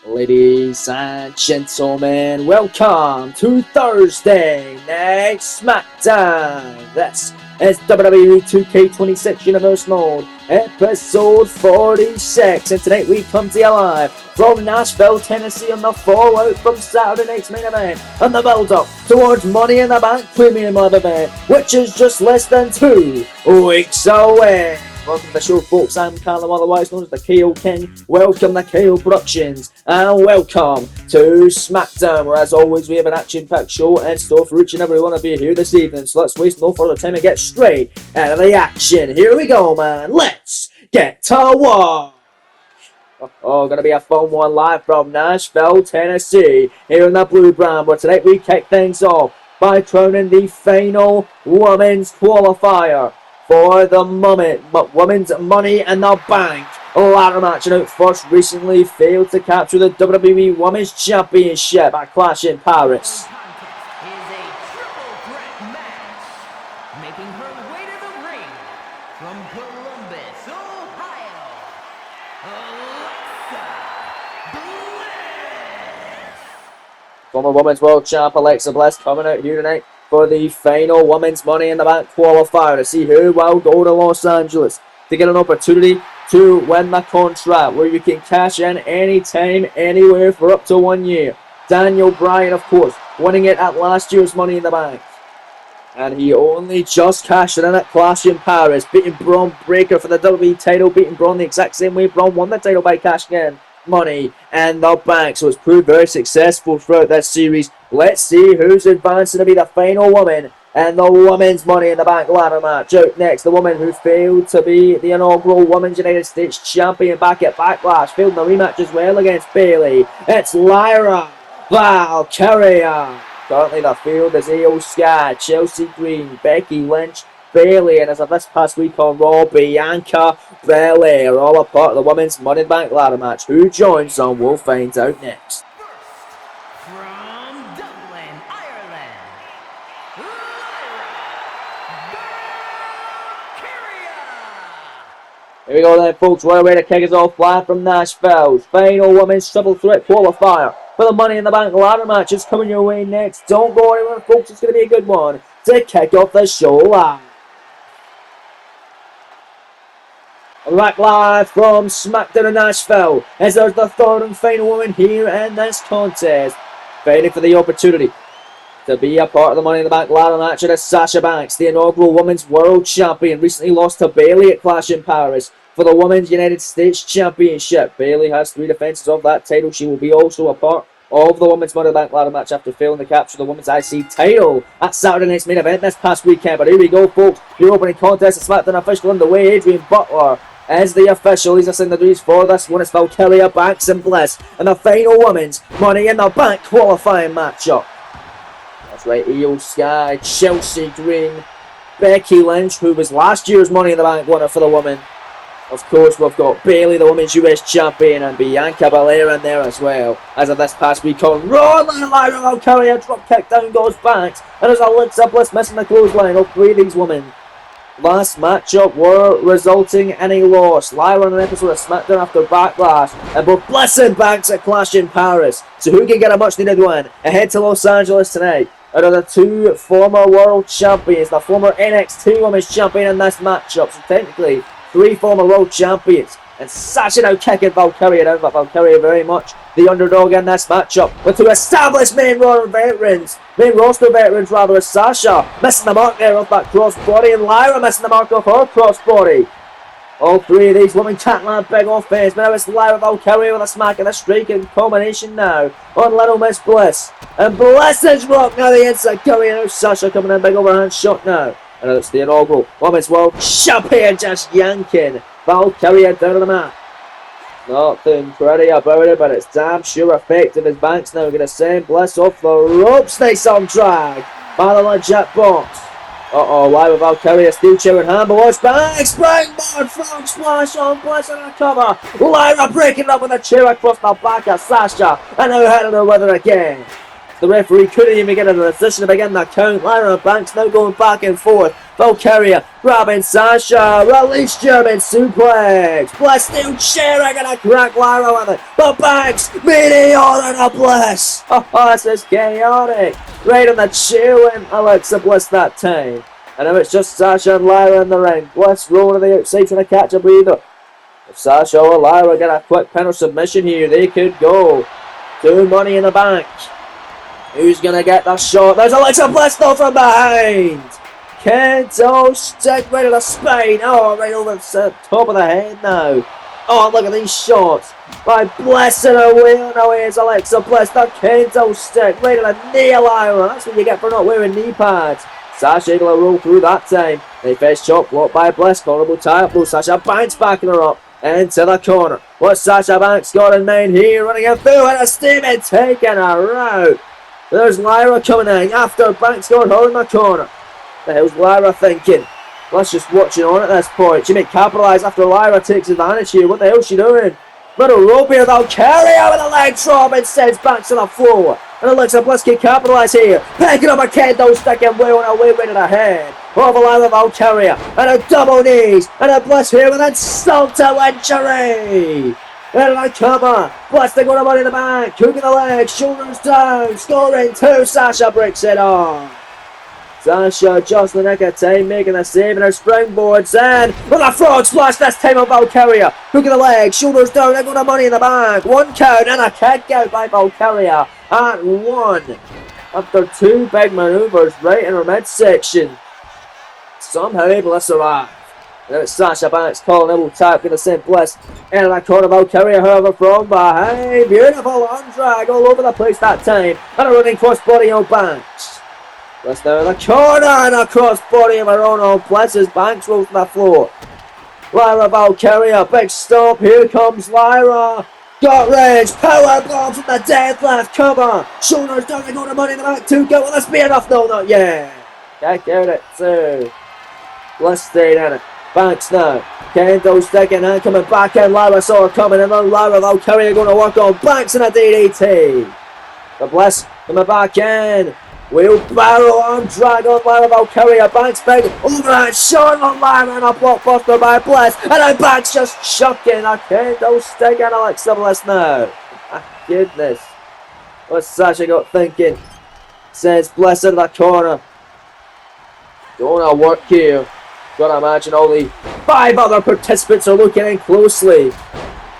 Ladies and gentlemen, welcome to Thursday Night SmackDown. This is WWE 2K26 Universe Mode, episode 46. And tonight we come to you live from Nashville, Tennessee on the fallout from Saturday night's main event and the build-up towards Money in the Bank Premium Live event, which is just less than 2 weeks away. Welcome to the show, folks. I'm Callum, otherwise known as the KO King. Welcome to KO Productions, and welcome to SmackDown, where, as always, we have an action-packed show in store for each and every one of you here this evening. So let's waste no further time and get straight out of the action. Here we go, man. Let's get to work. Gonna be a fun one live from Nashville, Tennessee, here in the Blue Brand, where tonight we kick things off by crowning the final women's qualifier for the Women's Money in the Bank ladder match. And out first, recently failed to capture the WWE Women's Championship at Clash in Paris. Is a triple threat match, making her way to the ring from Columbus, Ohio, Alexa Bliss. Former Women's World Champ Alexa Bliss coming out here tonight for the final Women's Money in the Bank qualifier to see who will go to Los Angeles to get an opportunity to win the contract, where you can cash in anytime, anywhere for up to 1 year. Daniel Bryan, of course, winning it at last year's Money in the Bank. And he only just cashed it in at Clash in Paris, beating Braun Breaker for the WWE title, beating Braun the exact same way Braun won the title by cashing in Money in the Bank. So it's proved very successful throughout this series. Let's see who's advancing to be the final woman in the Women's Money in the Bank ladder match. Out next, the woman who failed to be the inaugural Women's United States Champion back at Backlash, failed in the rematch as well against Bayley. It's Lyra Valkyria. Currently the field is Io Sky, Chelsea Green, Becky Lynch, Bayley, and as of this past week on Raw, Bianca Belair are all a part of the Women's Money in the Bank ladder match. Who joins on, we'll find out next. From Dublin, Ireland, Here we go then, folks. We're ready to kick us off live from Nashville. Final Women's Triple Threat qualifier for the Money in the Bank ladder match is coming your way next. Don't go anywhere, folks. It's going to be a good one to kick off the show live. Back live from SmackDown in Nashville, as there's the third and final woman here in this contest, fighting for the opportunity to be a part of the Money in the Bank ladder match. It is Sasha Banks, the inaugural Women's World Champion, recently lost to Bayley at Clash in Paris for the Women's United States Championship. Bayley has 3 defenses of that title. She will be also a part of the Women's Money in the Bank ladder match after failing to capture the Women's IC title at Saturday night's main event this past weekend. But here we go, folks. Your opening contest is SmackDown official underway. Adrian Butler as the official. He's assigned the duties for this one. It's Valkyria, Banks and Bliss and the final Women's Money in the Bank qualifying matchup. That's right, Io Sky, Chelsea Green, Becky Lynch, who was last year's Money in the Bank winner for the women. Of course, we've got Bayley, the Women's US Champion, and Bianca Belair in there as well. As of this past week on Raw, Lyra Valkyria drop kick down goes Banks, and there's Alexa Bliss missing the clothesline. All 3 of these women last matchup were resulting in a loss. Lyra on an episode of SmackDown after Backlash, and both Bliss and Banks at Clash in Paris. So who can get a much needed win ahead to Los Angeles tonight? Out of the 2 former world champions, the former NXT Women's Champion in this matchup. So technically 3 former world champions. And Sasha now kicking Valkyria down, but Valkyria very much the underdog in this matchup. With 2 established main roster veterans, as Sasha missing the mark there off that crossbody, and Lyra missing the mark off her crossbody. All 3 of these women can't land big offense, but now it's Lyra Valkyria with a smack and a striking combination now on Little Miss Bliss. And Bliss is rocked now the inside coming out. Sasha coming in, big overhand shot now. And it's the inaugural Women's World Champion just yanking Valkyria down to the mat. Nothing pretty about it, but it's damn sure effective as Banks now going to send Bliss off the ropes. Nice on drag by the legit box. Lyra Valkyria steel chair in hand, but watch Banks springboard frog splash on Bliss on a cover. Lyra breaking up with a chair across the back of Sasha, and now heading her with her again. The referee couldn't even get in a position to begin the count. Lyra and Banks now going back and forth Valkyria grabbing Sasha. Release German suplex. Bliss still cheering and a crack Lyra with it. But Banks, Meteor and a Bliss. Oh, this is chaotic. Right on the chewing Alexa Bliss that time. And now it's just Sasha and Lyra in the ring. Bliss rolling to the outside trying to catch a breather. If Sasha or Lyra get a quick pin or submission here, they could go to Money in the Bank. Who's going to get the shot? There's Alexa Bliss though from behind. Kendo stick right to the spine. Oh, right over the top of the head now. Oh, look at these shots. By Bliss and away and away is Alexa Bliss. The Kendo stick right to the knee of Lyra. That's what you get for not wearing knee pads. Sasha able to roll through that time. They face chop blocked by Bliss. Horrible tie-up blow. Sasha Banks backing her up into the corner. What's Sasha Banks got in mind here? Running it through and a steaming taking her out. There's Lyra coming in after Banks got her in the corner. The hell's Lyra thinking? Let's just watching on at this point. She may capitalise after Lyra takes advantage here. What the hell's she doing? Little rope here, they'll carry her with a leg drop and sends Banks to the floor. And Alexa Bliss can capitalise here. Picking up a kendo stick and wheeling away right to the head. Over Lyra Valkyria. And a double knees. And a Bliss here with insult to injury. And a cover. Bliss they got a Money in the Bank. Hooking the leg. Shoulders down. Scoring 2. Sasha breaks it on. Sasha just the nick of time making a save and her springboards in with a frog splash this time on Valkyria. Hook of the leg, shoulders down, they're going to Money in the Bank. 1 count and a kick out by Valkyria at 1. After 2 big manoeuvres right in her midsection. Somehow able to survive. Now it's Sasha Banks calling elbow tap, going to send Bliss into the corner. Valkyria, however, from behind. Beautiful arm drag all over the place that time. And a running crossbody on Banks. Bliss down in the corner and a crossbody of her own on Bliss's. Banks rolls to the floor. Lyra Valkyria, big stop. Here comes Lyra. Got range, power bomb from the deadlift. Come on. Shoulders down, they go to Money in the Bank. 2 count. Will this be enough? No, not yet. Kick out at 2. Bliss stayed in it. Banks now. Kendo sticking and coming back in. Lyra saw her coming and then Lyra Valkyria going to work on Banks in a DDT. The Bliss coming back in. Wheelbarrow arm drag on Lyra Valkyria. Banks big overhand shot on Lyra and a blockbuster by Bliss. And then Banks just chucking a kendo stick and Alexa Bliss now. My goodness. What's Sasha got thinking? Sends Bliss into the corner. Don't want to work here. Gotta imagine all the 5 other participants are looking in closely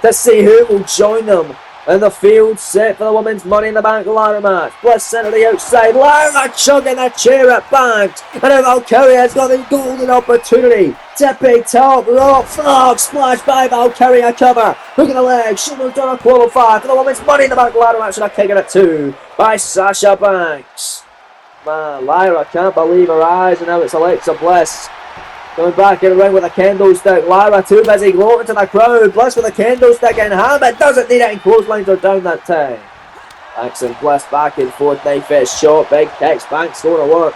to see who will join them. And the field set for the women's Money in the Bank ladder match. Bliss sent to the outside. Lyra chugging the chair at Banks. And then Valkyria's got the golden opportunity. Tippy top rope frog splash by Valkyria cover. Hook in the leg. Shoulders down a qualify for the women's Money in the Bank ladder match. And a kick at 2 by Sasha Banks. Man, Lyra can't believe her eyes. And now it's Alexa Bliss. Going back in the ring with a kendo stick. Lyra too busy gloating to the crowd. Bliss with a kendo stick in hand, but doesn't need it and clotheslines her down that time. Banks and Bliss back and forth. Knife edge shot. Big kicks. Banks going to work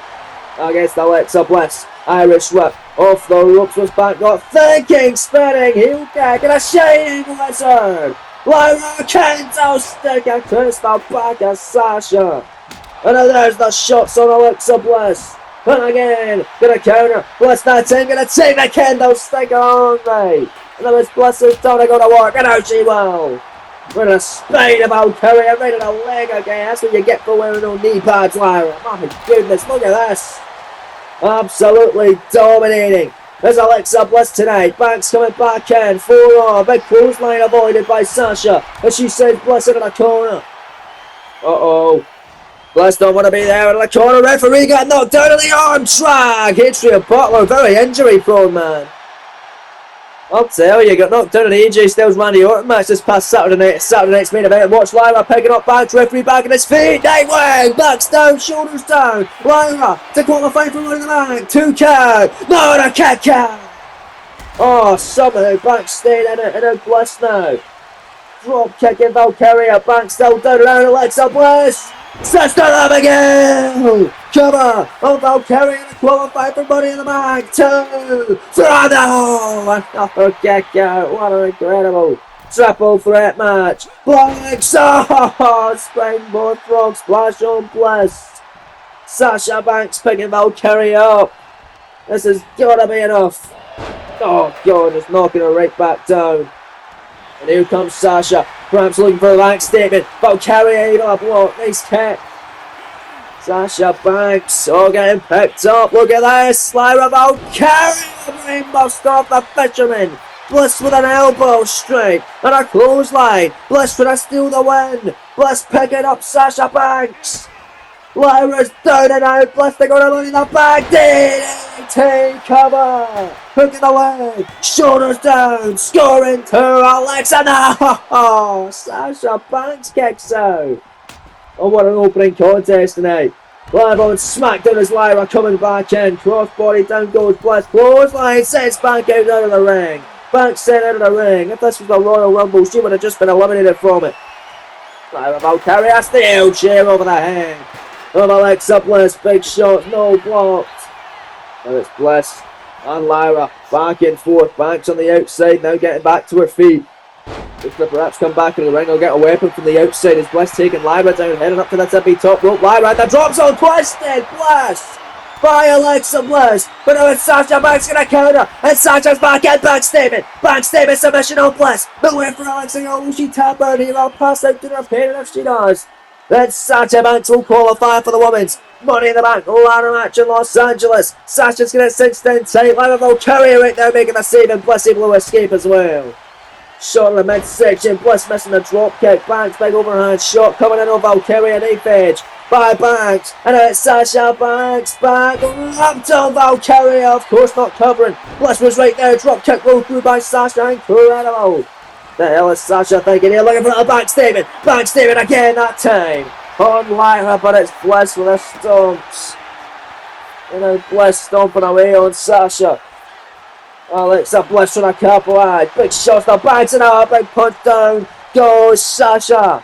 against Alexa Bliss. Irish whip off the ropes. Was back got thinking. Spinning heel kick and a shining wizard. Lyra kendo stick across the back of Sasha. And then there's the shots on Alexa Bliss. And again, gonna counter. Bliss that time, gonna take the kendo stick on right. And then it's Bliss's turn to go to work, and out she will. We're gonna spine of Valkyria right in the leg again. That's what you get for wearing no knee pads, Lyra. My goodness, look at this. Absolutely dominating. There's Alexa Bliss tonight. Banks coming back in. 4-on. Big clothesline avoided by Sasha. And she sends Bliss into the corner. Uh-oh. Bliss don't want to be there in the corner. Referee got knocked down in the arm drag. Adrian Butler, very injury prone, man. I'll tell you, got knocked down in the AJ Styles Randy Orton match this past Saturday night. Saturday night's main event. Watch Lyra picking up Banks. Referee back on his feet. Nightwing. Backs down, shoulders down. Lyra to qualify for Money in the Bank. 2 count. No, and a kick out. Oh, somehow Banks stayed in it. And then Bliss now. Drop kicking Valkyria. Banks still down around Alexa Bliss. Sister Abigail! Come on! Oh, Valkyria to qualify for Money in the Bank! 2! Toronto! Another kick out! What an incredible triple threat match! Blanks! Oh! Springboard frog splash on Bliss! Sasha Banks picking Valkyria up! This has gotta be enough. Oh God, just knocking her right back down. And here comes Sasha, perhaps looking for a back statement. Valkyria able to block. Nice kick. Sasha Banks, oh, getting picked up. Look at this. Lyra Valkyria, brainbuster off the fisherman. Bliss with an elbow straight and a clothesline. Bliss trying to steal the win. Bliss picking up Sasha Banks. Lyra's down and out. Bliss to go to money in the back. DDT cover. Hooking away. Shoulders down. Scoring to Alexa. No! Sasha Banks kicks out. Oh, what an opening contest tonight. Live on SmackDown as Lyra coming back in. Crossbody down goes Bliss. Clothesline sends back out of the ring. Banks sent out of the ring. If this was the Royal Rumble, she would have just been eliminated from it. Lyra Valkyria steel chair over the head of Alexa Bliss. Big shot, no blocked. Now it's Bliss and Lyra back and forth. Banks on the outside now getting back to her feet. Looks to perhaps come back in the ring. I'll get a weapon from the outside as Bliss taking Lyra down, heading up to the tippy top rope. Lyra and the drops on twisted. Bliss by Alexa Bliss. But now it's Sasha Banks gonna counter. And Sasha's back in. Back statement. Back statement submission on Bliss. But wait for Alexa. Oh, will she tap out here? I'll pass out to her pain if she does. Then Sasha Banks will qualify for the women's Money in the Bank ladder match in Los Angeles. Sasha's gonna cinch down tight. Lyra Valkyria right now making the save, and Bliss able to escape as well. Shot in the midsection. Bliss missing the drop kick. Banks big overhand shot coming in on Valkyria. Knife edge by Banks. And now it's Sasha Banks back. Wrapped on Valkyria. Of course not covering. Bliss was right there. Drop kick rolled through by Sasha. Incredible. The hell is Sasha thinking here? Looking for a back statement. Back statement again that time. On Lyra, but it's Bliss with the stomps. And now Bliss stomping away on Sasha. Alexa Bliss trying to capitalize. Big shots to Banks and a big punch down goes Sasha.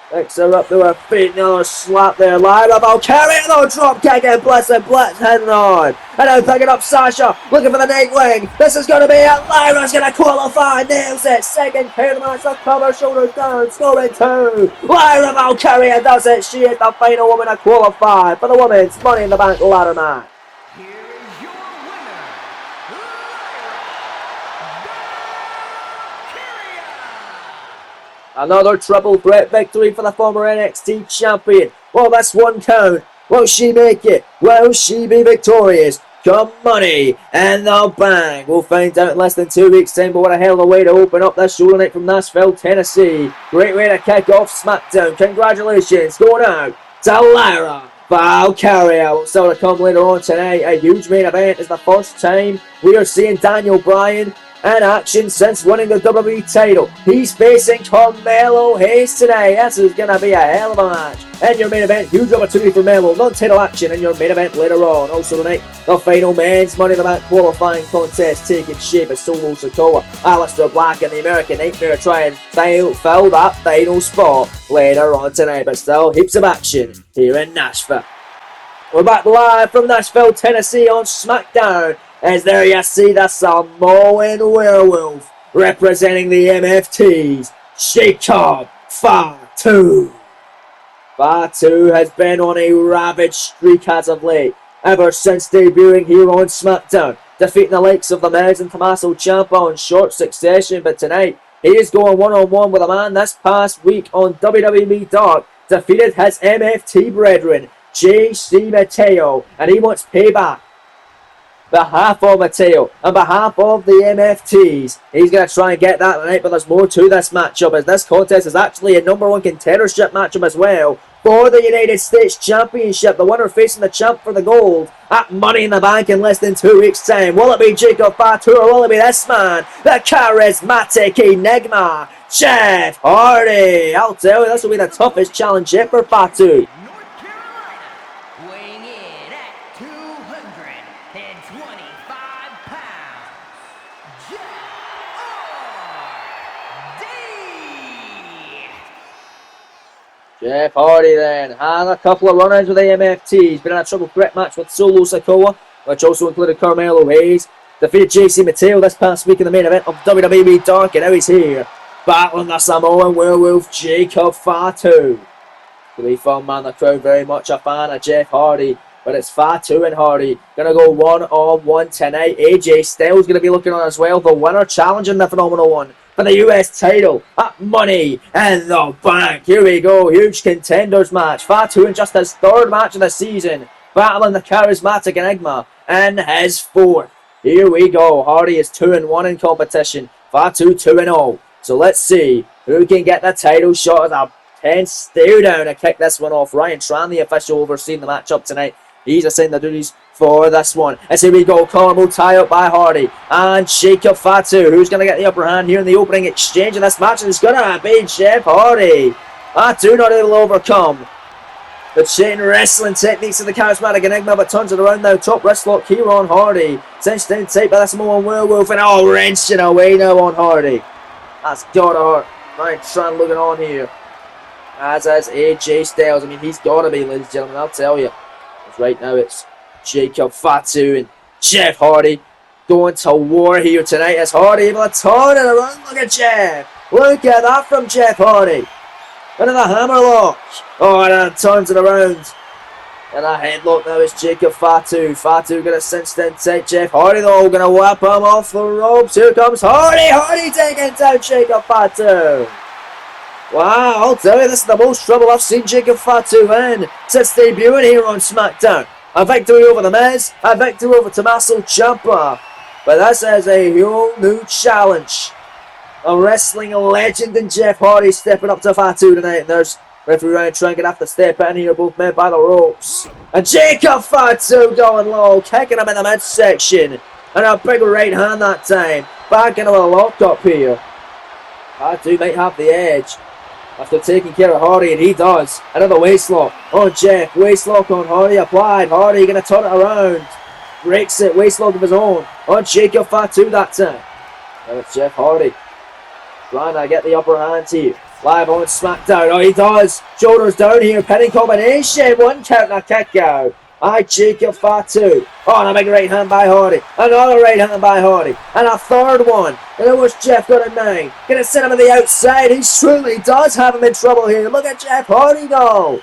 Picks her up to her feet. Another slap there. Lyra Valkyria. No drop kick and Bliss heading on. And now picking up Sasha. Looking for the Nightwing. This is going to be it. Lyra's going to qualify. Nails it. Second pair of match. The cover. Shoulders down. Scoring two. Lyra Valkyria does it. She is the final woman to qualify for the women's Money in the Bank ladder match. Another triple threat victory for the former NXT champion. Well, that's one count. Will she make it? Will she be victorious? Come Money and the Bank. We'll find out in less than 2 weeks' time, but what a hell of a way to open up this show tonight from Nashville, Tennessee. Great way to kick off SmackDown. Congratulations going out to Lyra Valkyria. We'll still to come later on tonight. A huge main event is the first time we are seeing Daniel Bryan in action since winning the WWE title. He's facing Carmelo Hayes today. This is going to be a hell of a match. In your main event, huge opportunity for Melo. Non-title action in your main event later on. Also tonight, the final men's Money in the Bank qualifying contest taking shape as Solo Sikoa, Aleister Black and the American Nightmare try and fill that final spot later on tonight. But still, heaps of action here in Nashville. We're back live from Nashville, Tennessee on SmackDown. As there you see the Samoan Werewolf representing the MFTs, Jacob Fatu. Fatu has been on a ravage streak as of late, ever since debuting here on SmackDown, defeating the likes of The Miz and Tommaso Ciampa in short succession. But tonight, he is going one-on-one with a man this past week on WWE Dark, defeated his MFT brethren, JC Mateo, and he wants payback. Behalf of Mateo, on behalf of the MFTs, he's going to try and get that tonight, but there's more to this matchup, as this contest is actually a number one contendership matchup as well for the United States Championship. The winner facing the champ for the gold at Money in the Bank in less than 2 weeks' time. Will it be Jacob Fatu or will it be this man, the charismatic enigma, Jeff Hardy? I'll tell you, this will be the toughest challenge yet for Fatu. Jeff Hardy then had a couple of run-ins with the MFTs, been in a triple threat match with Solo Sikoa, which also included Carmelo Hayes. Defeated JC Mateo this past week in the main event of WWE Dark, and now he's here, battling the Samoan Werewolf, Jacob Fatu. To be fun, man, the crowd very much a fan of Jeff Hardy. But it's Fatu and Hardy gonna go 1-on-1 tonight. AJ Styles gonna be looking on as well. The winner challenging the Phenomenal One for the US title at Money in the Bank. Here we go, huge contenders match. Fatu in just his third match of the season, battling the charismatic Enigma in his fourth. Here we go. Hardy is 2-1 in competition. Fatu 2-0. So let's see who can get the title shot as a 10 stare down to kick this one off. Ryan Tran, the official overseeing the matchup tonight. He's assigned the duties for this one. As here we go, Column tie up by Hardy and Jacob Fatu. Who's going to get the upper hand here in the opening exchange of this match? And it's going to be Jeff Hardy. Fatu not able to overcome the chain wrestling techniques of the charismatic Enigma, but turns it around now. Top wrist lock here on Hardy. Cinched down tight by the Samoan Werewolf, and all wrenching away now on Hardy. That's got to hurt. Ryan Tran looking on here. As is AJ Styles. I mean, he's got to be, ladies and gentlemen, I'll tell you. Right now it's Jacob Fatu and Jeff Hardy going to war here tonight. As Hardy able to turn it around. Look at Jeff. Look at that from Jeff Hardy. Into the hammerlock. Oh, and then turns it around. And a headlock now is Jacob Fatu. Fatu going to cinch in tight. Jeff Hardy though going to whip him off the ropes. Here comes Hardy. Hardy taking down Jacob Fatu. Wow, I'll tell you, this is the most trouble I've seen Jacob Fatu in since debuting here on SmackDown. A victory over The Miz, a victory over Tommaso Ciampa. But this is a whole new challenge. A wrestling legend in Jeff Hardy stepping up to Fatu tonight. And there's referee Ryan Tran going to have to step in here, both men by the ropes. And Jacob Fatu going low, kicking him in the midsection. And a big right hand that time. Back into a lockup here. Fatu might have the edge after taking care of Hardy, and he does. Another waistlock on Jeff. Waistlock on Hardy applied. Hardy going to turn it around. Breaks it. Waistlock of his own on Jacob Fatu that time. Now it's Jeff Hardy trying to get the upper hand here. Live on SmackDown. Oh, he does. Shoulders down here. Pinning combination. One count and a kick out. Jacob Fatu. Oh, and a big right hand by Hardy. Another right hand by Hardy. And a third one. And it was Jeff got a 9. Gonna send him to the outside. He truly does have him in trouble here. Look at Jeff Hardy though.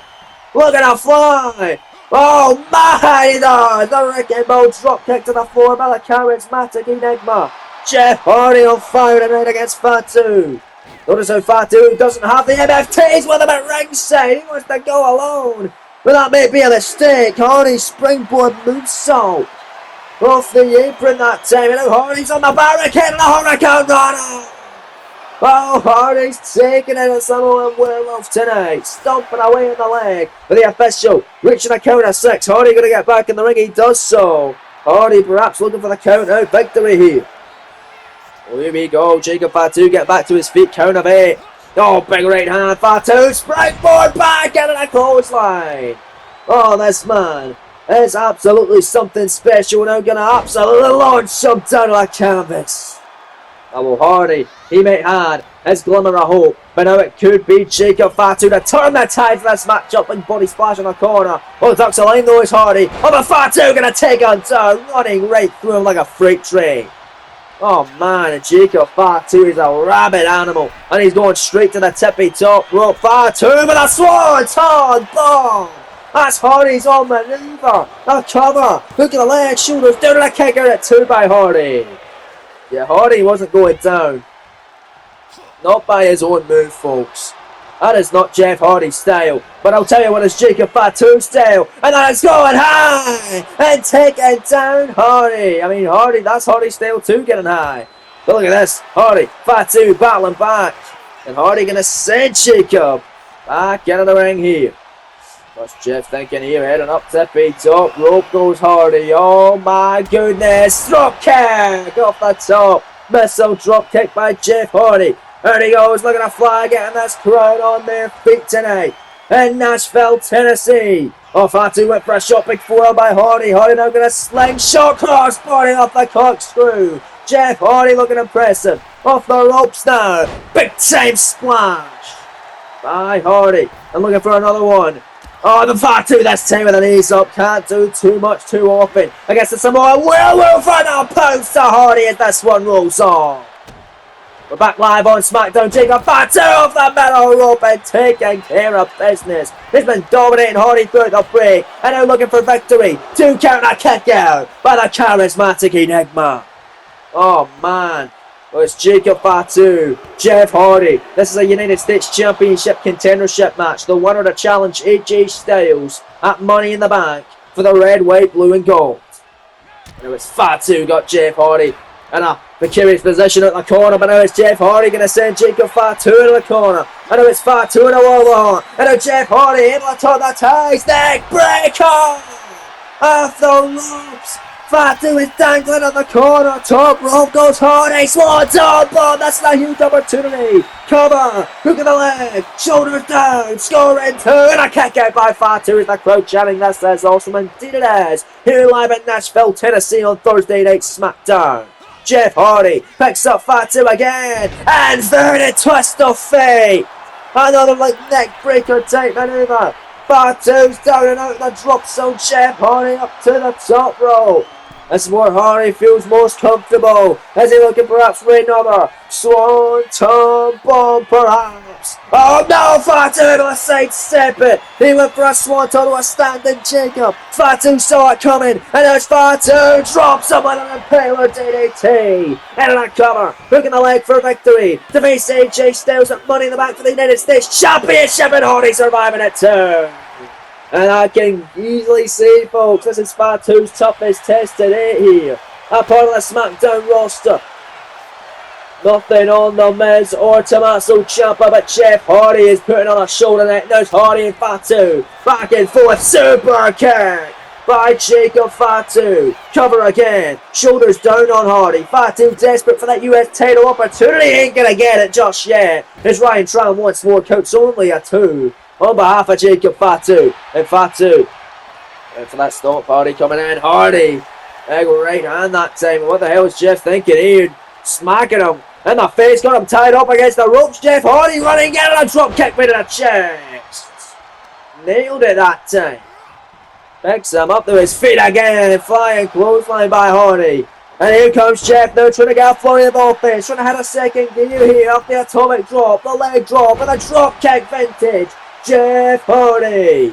Look at him fly. Oh my, he does. The Ricky Bow drop kick to the floor by the charismatic Enigma. Jeff Hardy on fire tonight against Fatu. Notice how Fatu doesn't have the MFTs with him at ringside. He wants to go alone. But that may be a mistake. Hardy springboard moonsault off the apron that time. And now Hardy's on the barricade and a Hurricane Rana. Oh, Hardy's taking in a Samoan Werewolf tonight. Stomping away in the leg. But the official reaching a count of 6. Hardy going to get back in the ring. He does so. Hardy perhaps looking for the count out victory here. Oh, here we go. Jacob Fatu get back to his feet. Count of 8. Oh, big right hand. Fatu springboard back into the clothesline. Oh, this man is absolutely something special. Now going to absolutely launch him down on the canvas. Oh, Hardy, he may have his glimmer of hope, but now it could be Jacob Fatu to turn the tide for this matchup. Big body splash in the corner. Oh, ducks a line though is Hardy. Oh, but Fatu going to take on down, running right through him like a freight train. Oh man, and Jacob Fatu is a rabid animal, and he's going straight to the tippy top rope. Fatu with a swan bomb. That's Hardy's on maneuver. A cover, hook of the leg, shoulders down, and a kicker at 2 by Hardy. Yeah, Hardy wasn't going down. Not by his own move, folks. That is not Jeff Hardy's style. But I'll tell you what is Jacob Fatu's style. And that is going high and taking down Hardy. I mean, Hardy, that's Hardy's style too, getting high. But look at this. Hardy, Fatu battling back. And Hardy going to send Jacob back into the ring here. What's Jeff thinking here? Heading up tippy top. Rope goes Hardy. Oh my goodness. Drop kick off the top. Missile drop kick by Jeff Hardy. There he goes, looking to fly, getting this crowd on their feet tonight in Nashville, Tennessee. Oh, Fatu went for a shot, big forearm by Hardy. Hardy now going to slingshot crossbody off the corkscrew. Jeff Hardy looking impressive. Off the ropes now. Big time splash by Hardy. And looking for another one. Oh, the Fatu this time with an knees up. Can't do too much too often. I guess it's some more Werewolf and a pounce to Hardy as this one rolls on. We're back live on SmackDown. Jacob Fatu off the middle rope and taking care of business. He's been dominating Hardy throughout the break and now looking for victory. 2 count and a kick out by the charismatic Enigma. Oh man. Well, it's Jacob Fatu, Jeff Hardy. This is a United States Championship contendership match. The winner to challenge AJ Styles at Money in the Bank for the red, white, blue and gold. And now it's Fatu got Jeff Hardy in a precarious position at the corner, but now it's Jeff Hardy going to send Jacob Fatu into the corner. And now it's Fatu in a wall, and now Jeff Hardy able to top the ties. Neck breaker off the ropes. Fatu is dangling on the corner. Top rope goes Hardy. Swanton bomb. That's a huge opportunity. Cover. Hook of the leg. Shoulders down. Scoring 2. And a kick out by Fatu as the crowd chanting this is awesome. Indeed it is. Here live in Nashville, Tennessee on Thursday Night SmackDown. Jeff Hardy picks up Fatu again. And inverted twist of fate. Another neck breaker type maneuver. Fatu's down and out the drop zone. Jeff Hardy up to the top rope. This is where Hardy feels most comfortable. Is he looking perhaps for another Swanton bomb perhaps? Oh no, Fatu able to sidestep it. He went for a Swanton to a standing Jacob. Fatu saw it coming and there's Fatu. Drops someone on a Impaler DDT. And an cover. Hooking the leg for victory. To face AJ Styles at Money in the Bank for the United States Championship and Hardy surviving it too. And I can easily see, folks, this is Fatu's toughest test to date here. A part of the SmackDown roster. Nothing on the Miz or Tommaso Ciampa, but Jeff Hardy is putting on a shoulder net. There's Hardy and Fatu. Back and forth, super kick by Jacob Fatu. Cover again. Shoulders down on Hardy. Fatu desperate for that US title opportunity. Ain't gonna get it just yet. As Ryan Tran once more counts only a 2. On behalf of Jacob Fatu. And Fatu. And for that stomp, Hardy coming in. Hardy. Big right hand that time. What the hell is Jeff thinking here? Smacking him in the face. Got him tied up against the ropes. Jeff Hardy running. Getting a drop kick into the chest. Nailed it that time. Picks him up to his feet again. Flying clothesline by Hardy. And here comes Jeff now trying to get a Florida ball face. Trying to hit a second gear here. Up the atomic drop. The leg drop. And a drop kick vintage. Jeff Hardy.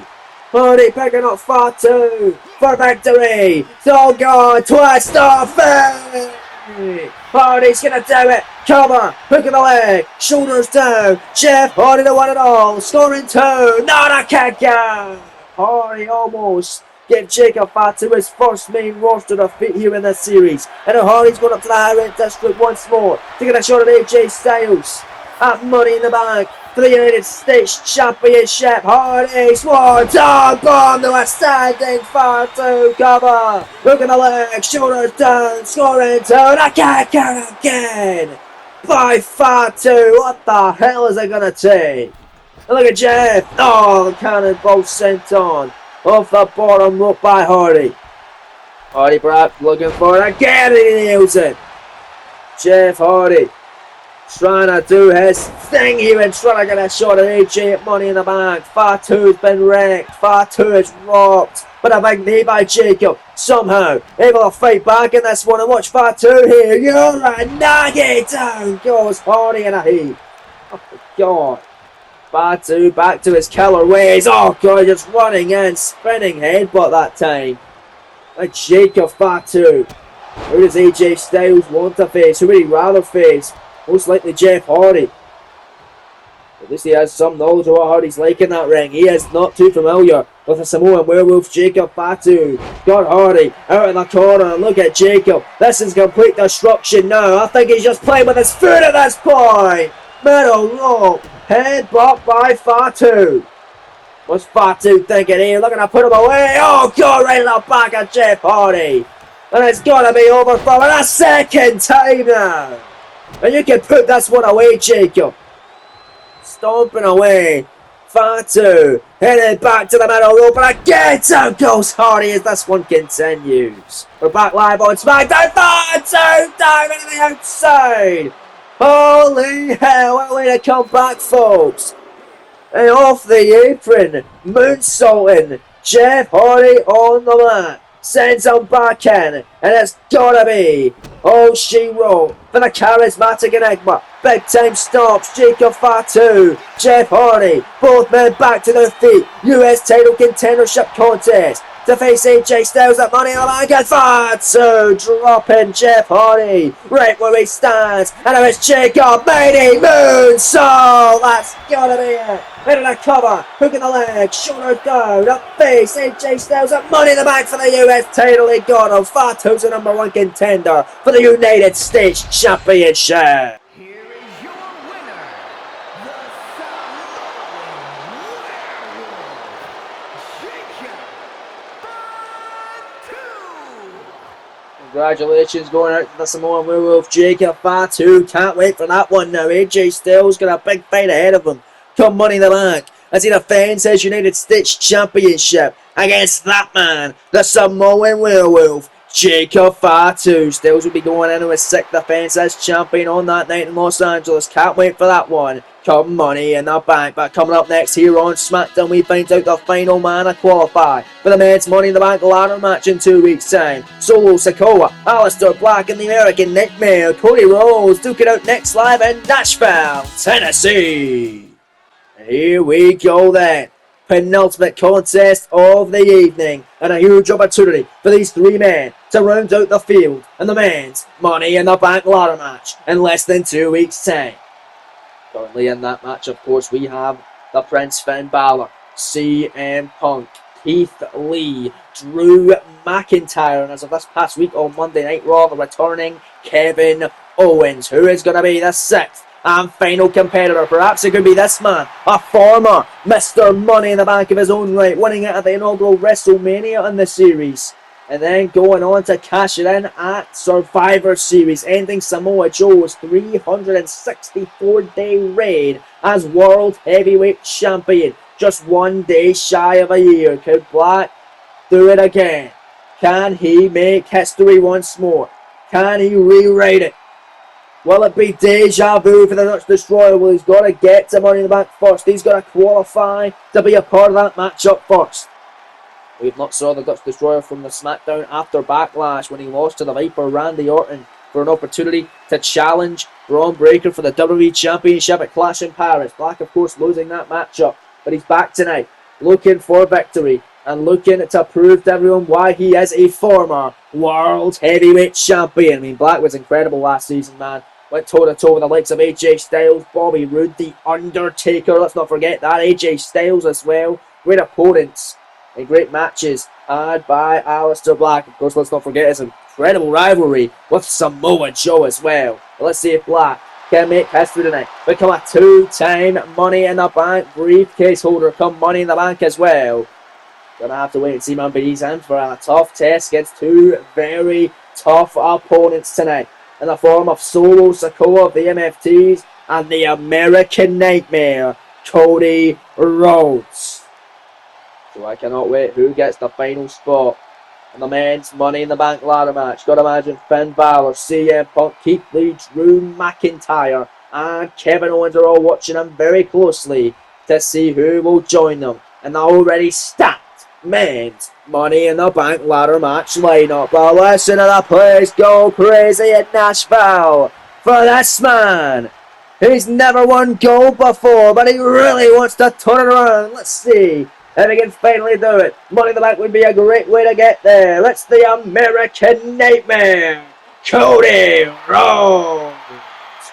Hardy picking up Fatu for victory. So God, twist of fate. Hardy's gonna do it. Cover, hook of the leg, shoulders down. Jeff Hardy to win it all. Scoring 2. Not a kick out. Hardy almost gave Jacob Fatu his first main roster defeat here in this series. And now Hardy's going up to the high rank district once more to get a shot at AJ Styles at Money in the Bank for the United States Championship. Hardy Swanton bomb to a standing Fatu cover. Look at the leg, shoulders down, scoring 2. And a kick out again by Fatu. What the hell is it gonna take? And look at Jeff. Oh, the cannonball sent on off the bottom rope by Hardy. Hardy perhaps looking for it again and he nails it. Jeff Hardy trying to do his thing here and trying to get a shot at AJ at Money in the Bank. Fatu's been wrecked. Fatu is rocked. But a big knee by Jacob. Somehow able to fight back in this one. And watch Fatu here. You're a nugget. Down goes Hardy in a heap. Oh my God. Fatu back to his killer ways. Oh God, just running in. Spinning headbutt that time. Like Jacob Fatu. Who does AJ Styles want to face? Who would he rather face? Most likely Jeff Hardy. At least he has some knowledge of what Hardy's like in that ring. He is not too familiar with the Samoan werewolf Jacob Fatu. Got Hardy out in the corner and look at Jacob. This is complete destruction now. I think he's just playing with his foot at this point. Middle rope. Headbutt by Fatu. What's Fatu thinking here? Looking to put him away. Oh God, right in the back of Jeff Hardy. And it's got to be over for a second time now. And you can put this one away, Jacob. Stomping away. Fatu headed back to the middle rope. And again, down goes Hardy as this one continues. We're back live on SmackDown. Fatu down into the outside. Holy hell, what a way to come back, folks. And off the apron, moonsaulting. Jeff Hardy on the mat. Sends him back in. And it's gotta be Oh, she rolled for the charismatic enigma. Big time stops. Jacob Fatu, Jeff Hardy, both men back to their feet. US title contendership contest to face AJ Styles at Money in the Bank, and Fatu dropping Jeff Hardy right where he stands, and it was Jacob Mighty Moonsault. That's gotta be it. Into the cover, hook in the leg, shoulder down, up face, AJ Styles at Money in the Bank for the US title. He got him. Fatu's the #1 contender for the United States Championship. Here is your winner, the Samoan Werewolf, Jacob Fatu. Congratulations going out to the Samoan Werewolf, Jacob Fatu. Can't wait for that one now. AJ Styles got a big fight ahead of him come Money in the Bank as he defends his United States Championship against that man, the Samoan Werewolf, Jacob Fatu. Styles will be going into his 6th defense as champion on that night in Los Angeles. Can't wait for that one come Money in the Bank. But coming up next here on SmackDown, we find out the final man to qualify for the men's Money in the Bank ladder match in 2 weeks' time. Solo Sikoa, Aleister Black, and the American Nightmare, Cody Rhodes, duke it out next live in Nashville, Tennessee. And here we go then. Penultimate contest of the evening, and a huge opportunity for these 3 men to round out the field in the men's Money in the Bank ladder match in less than 2 weeks' time. Currently in that match, of course, we have the Prince Finn Balor, CM Punk, Keith Lee, Drew McIntyre, and as of this past week on Monday Night Raw, the returning Kevin Owens, who is going to be the 6th and final competitor. Perhaps it could be this man, a former Mr. Money in the Bank of his own right, winning it at the inaugural WrestleMania in the series, and then going on to cash it in at Survivor Series, ending Samoa Joe's 364-day reign as World Heavyweight Champion, just 1 day shy of a year. Could Black do it again? Can he make history once more? Can he rewrite it? Will it be deja vu for the Dutch Destroyer? Well, he's got to get to Money in the Bank first. He's got to qualify to be a part of that matchup first. We've not saw the Dutch Destroyer from the SmackDown after Backlash when he lost to the Viper Randy Orton for an opportunity to challenge Braun Breaker for the WWE Championship at Clash in Paris. Black, of course, losing that matchup, but he's back tonight, looking for victory and looking to prove to everyone why he is a former World Heavyweight Champion. I mean, Black was incredible last season, man. Went toe-to-toe with the likes of AJ Styles, Bobby Roode, The Undertaker. Let's not forget that. AJ Styles as well. Great opponents and great matches had by Aleister Black. Of course, let's not forget his incredible rivalry with Samoa Joe as well. But let's see if Black can make history tonight. Become a 2-time Money in the Bank briefcase holder. Come Money in the Bank as well. Gonna have to wait and see, man. But he's in for a tough test against 2 very tough opponents tonight, in the form of Solo Sikoa of the MFTs and the American Nightmare, Cody Rhodes. So I cannot wait who gets the final spot in the men's Money in the Bank ladder match. Gotta imagine Finn Balor, CM Punk, Keith Lee, Drew McIntyre, and Kevin Owens are all watching him very closely to see who will join them in the already stacked men's Money in the Bank ladder match lineup. But listen to the place go crazy in Nashville for this man. He's never won gold before, but he really wants to turn it around. Let's see if he can finally do it. Money in the Bank would be a great way to get there. It's the American Nightmare, Cody Rhodes.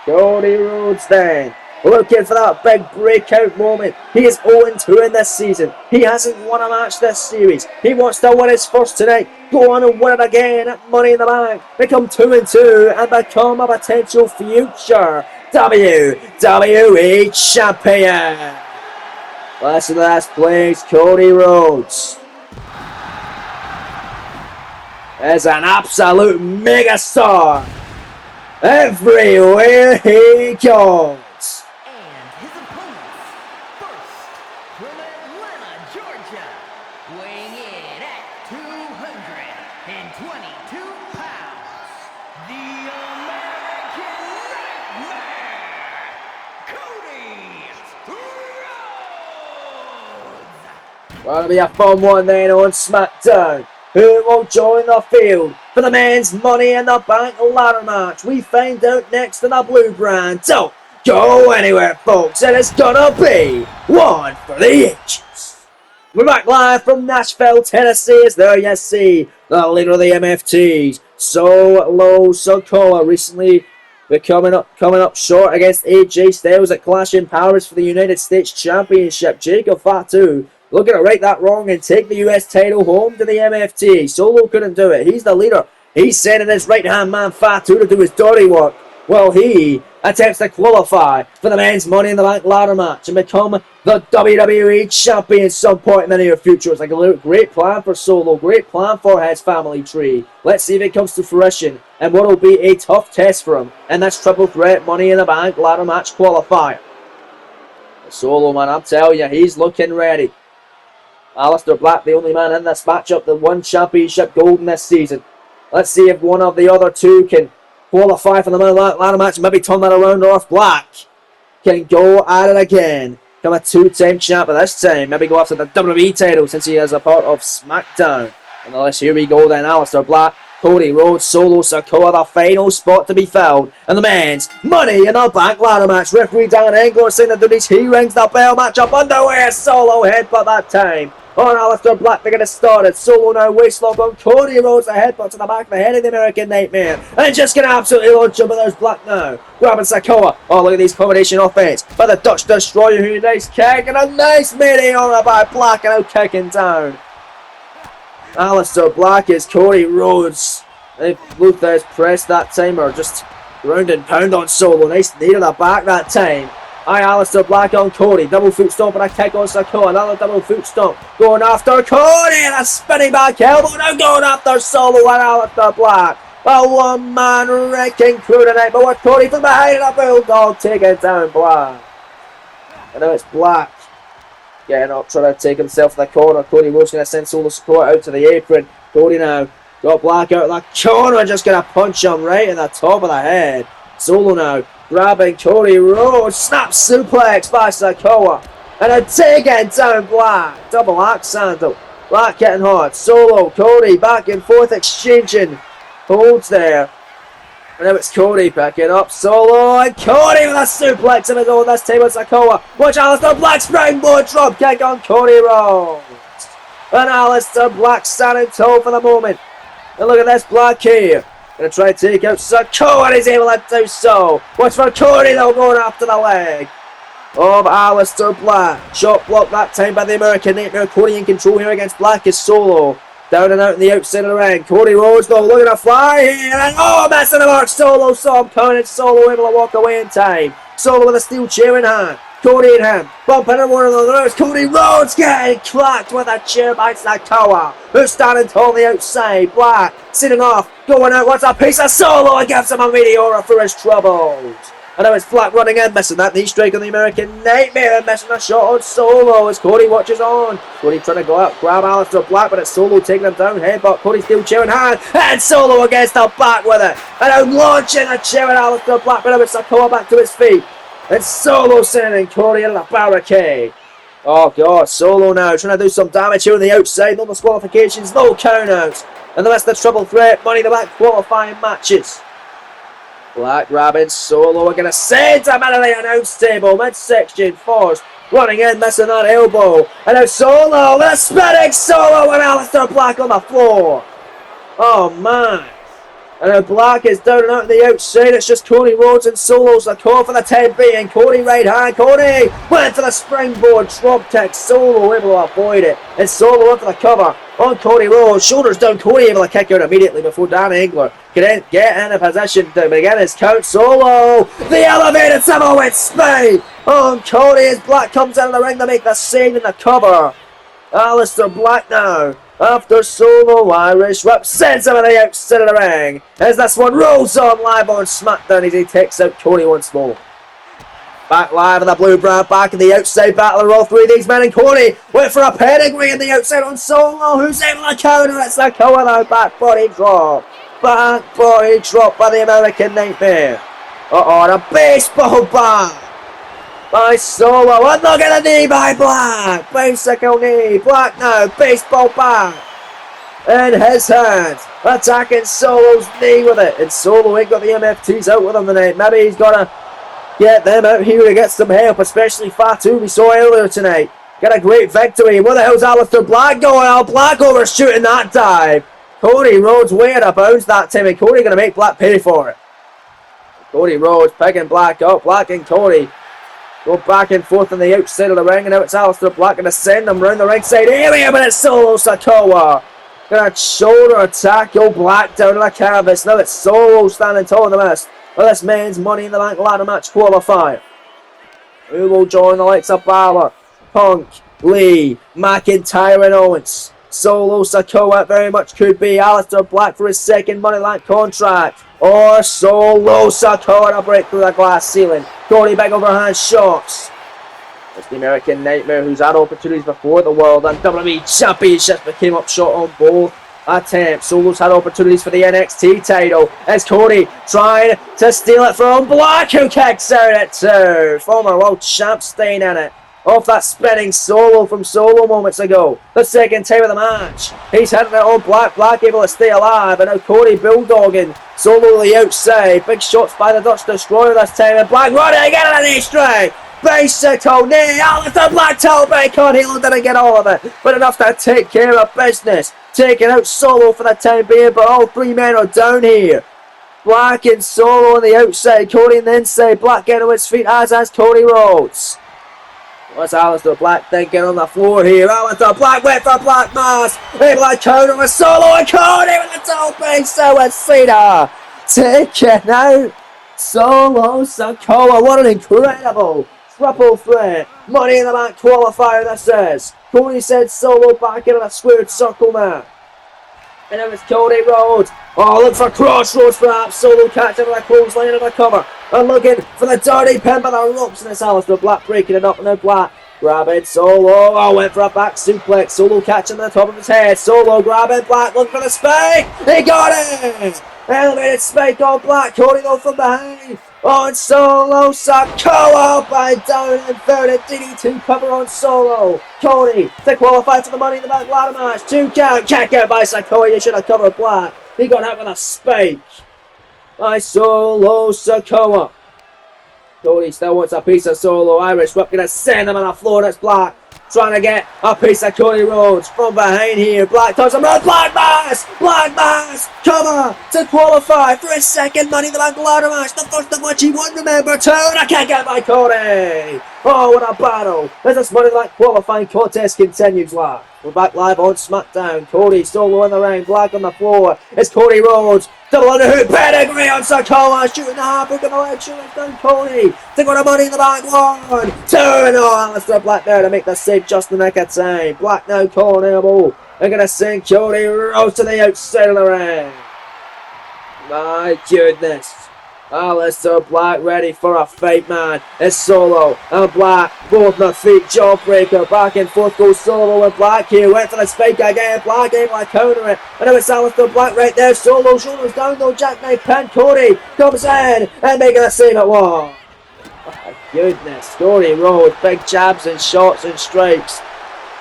Cody Rhodes then, looking for that big breakout moment. He is 0-2 in this season. He hasn't won a match this series. He wants to win his first tonight. Go on and win it again at Money in the Bank. Become 2-2 and become a potential future WWE Champion. Listen to this, please. Cody Rhodes is an absolute megastar everywhere he goes. And his opponents, first from Atlanta, Georgia, weighing in at 222 pounds, the American Nightmare, Cody Rhodes. Gonna be a fun one then on SmackDown. Who will join the field for the men's Money in the Bank ladder match? We find out next in the blue brand. Don't go anywhere, folks, and it's gonna be one for the ages. We're back live from Nashville, Tennessee. Is there you see the leader of the MFTs, Solo Sikoa, recently coming up short against AJ Styles at Clash in Paris for the United States Championship. Jacob Fatu looking to right that wrong and take the US title home to the MFT. Solo couldn't do it. He's the leader. He's sending his right-hand man Fatu to do his dirty work. Well, he attempts to qualify for the men's Money in the Bank ladder match and become the WWE champion at some point in the near future. It's like a great plan for Solo, great plan for his family tree. Let's see if it comes to fruition and what will be a tough test for him. And that's triple threat Money in the Bank ladder match qualifier. Solo, man, I'm telling you, he's looking ready. Aleister Black, the only man in this matchup that won championship gold in this season. Let's see if one of the other two can qualify for the ladder match, maybe turn that around, or if Black can go at it again. Become a two-time champ at this time. Maybe go after the WWE title since he is a part of SmackDown. Nonetheless, here we go then. Aleister Black, Cody Rhodes, Solo Sikoa, the final spot to be filled. And the men's Money in the Bank ladder match. Referee Dan Engler saying that he rings the bell. Match up underway. Solo headbutt that time on Aleister Black to get it started. Solo now waistlock on Cody Rhodes. A headbutt to the back of the head of the American Nightmare. And just going to absolutely launch him, but there's Black now. Grabbing Sikoa. Oh, look at these combination offense by the Dutch Destroyer. Who nice kick and a nice meteora by Black and out kicking down. Aleister Black is Cody Rhodes. They both has pressed that time or just ground and pound on Solo. Nice knee to the back that time. Aye, Aleister Black on Cody. Double foot stomp and a kick on Sikoa. Another double foot stomp. Going after Cody and a spinning back elbow. Now going after Solo and Aleister Black. A one-man wrecking crew tonight. But with Cody from behind and a bulldog taking down Black. And now it's Black getting up, trying to take himself to the corner. Cody Rhodes going to send Solo Sikoa out to the apron. Cody now got Black out of the corner and just going to punch him right in the top of the head. Solo now grabbing Cody Rhodes. Snap suplex by Sikoa. And a taking down Black. Double axe handle. Black getting hard. Solo, Cody back and forth exchanging holds there. And now it's Cody picking up Solo and Cody with a suplex of his own this time with Sikoa. Watch Aleister Black's springboard drop kick on Cody Rhodes. And Aleister Black standing tall for the moment. And look at this Black here. Gonna try to take out Sikoa and he's able to do so. Watch for Cody though going after the leg of Aleister Black. Shot blocked that time by the American Nightmare. Cody in control here against Black is Solo. Down and out in the outside of the ring. Cody Rhodes though looking to fly here. And missing the mark. Solo saw him coming and Solo able to walk away in time. Solo with a steel chair in hand. Cody and him bumping into one of the others. Cody Rhodes getting clacked with a chair by Sikoa, who's standing tall on the outside. Black sitting off, going out, wants a piece of Solo and gives him a meteora for his troubles. And now it's Black running in, missing that knee strike on the American Nightmare and missing a shot on Solo as Cody watches on. Cody trying to go out, grab Aleister Black, but it's Solo taking him down. Headbutt, Cody steel chair in hand, and Solo against the back with it. And now launching a chair at Aleister Black, but now it's Sikoa back to his feet. And Solo sending Cody into the barricade. Oh God, Solo now trying to do some damage here on the outside. No disqualifications, no countouts. And the rest of the triple threat Money in the Bank qualifying matches. Black grabbing Solo. We're going to send him out of the announce table. Midsection force. Running in, missing that elbow. And now Solo with a spinning Solo and Aleister Black on the floor. Oh man. And now Black is down and out on the outside. It's just Cody Rhodes and Solo's the call for the 10B. And Cody right hand. Cody went for the springboard drop kick. Solo able to avoid it. And Solo went for the cover on Cody Rhodes. Shoulders down. Cody able to kick out immediately before Dan Engler can get in a position to begin his count. Solo, the elevated Samoan speed on Cody as Black comes out of the ring to make the save in the cover. Aleister Black now, after Solo Irish whip, sends him to the outside of the ring as this one rolls on live on SmackDown as he takes out Cody once more. Back live in the blue brand, back in the outside battle of all three of these men, and Cody went for a pedigree in the outside on Solo, who's able to counter it. Sikoa now, back body drop. Back body drop by the American Nightmare. And a baseball bat by Solo. And look at the knee by Black. Bicycle knee. Black now. Baseball bat. in his hands. Attacking Solo's knee with it. And Solo ain't got the MFTs out with him tonight. Maybe he's got to get them out here to get some help, especially Fatu we saw earlier tonight. Got a great victory. Where the hell's Aleister Black going? Oh, Black overshooting that dive. Cody Rhodes way out of bounds that time, and Cody going to make Black pay for it. Cody Rhodes picking Black up. Black and Cody go back and forth on the outside of the ring, and now it's Aleister Black going to send them round the ringside area, but it's Solo Sikoa. Going to shoulder attack Black down to the canvas. Now it's Solo standing tall in the mist for this men's Money in the Bank ladder match qualifier. Who will join the likes of Balor, Punk, Lee, McIntyre and Owens. Solo Sikoa very much could be Aleister Black for his second Money in the Bank contract. Or Solo Sikoa to break through the glass ceiling. Cody big overhand shots. It's the American Nightmare who's had opportunities before the World and WWE Championships but came up short on both attempts. Solo's had opportunities for the NXT title. It's Cody trying to steal it from Black, who kicks out at 2. Former World Champ staying in it. Off that spinning Solo from Solo moments ago. The second time of the match. He's hitting it on Black. Black able to stay alive. And now Cody bulldogging Solo to the outside. Big shots by the Dutch Destroyer this time. And Black running again on an strike. Bicycle knee. Aleister Black toe break on. He didn't get all of it, but enough to take care of business. Taking out Solo for the time being. But all 3 men are down here. Black and Solo on the outside. Cody on the inside. Black getting to his feet as has Cody Rhodes. What's Aleister Black thinking on the floor here? Aleister Black went for Black Mass. Able to counter with Solo and Cody with the toe base. So it's Cena taking out Solo Sikoa. What an incredible triple threat Money in the Bank qualifier this is. Cody sends Solo back into the squared circle now. And now it's Cody Rhodes. Oh, look for Crossroads perhaps. Solo catching with a clothesline and a cover. And looking for the dirty pin by the ropes. And it's Aleister Black breaking it up. And now Black grabbing Solo. Oh, went for a back suplex. Solo catching the top of his head. Solo grabbing Black. Looking for the spike. He got it. Elevated spike on Black. Cody though from behind. On Solo Sikoa by down and inverted DD2 cover on Solo. Cody to qualify for the Money in the Bank ladder match. 2 count. Kick out by Sikoa. You should have covered Black. He got hit with a spike by Solo Sikoa. Cody still wants a piece of Solo. Irish Whip going to send him on the floor. It's Black trying to get a piece of Cody Rhodes from behind here. Black touches him. Black Mass! Black Mass! Cover to qualify for his second Money in the Bank ladder match. The first of which he won, remember, 2. And I can't get by Cody. Oh, what a battle. As this Money in the Bank qualifying contest continues live. We're back live on SmackDown. Cody Solo in the ring. Black on the floor. It's Cody Rhodes. Double underhook pedigree on Sikoa. Shooting the half hook on the leg. Shooting down Cody. To go to Money in the Bank. 1, 2. And Aleister Black there to make the save just in the nick of time. Black now calling elbow. They're going to send Cody Rhodes to the outside of the ring. My goodness. Aleister Black ready for a fight, man. It's Solo and Black, both on the feet, jawbreaker, back and forth goes Solo and Black here, went for the spike again, Black able to counter it, and now it's Aleister Black right there, Solo, shoulders down, no jackknife pin, Cody comes in, and making a save at 1. Oh my goodness, Cody Rhodes, big jabs and shots and strikes.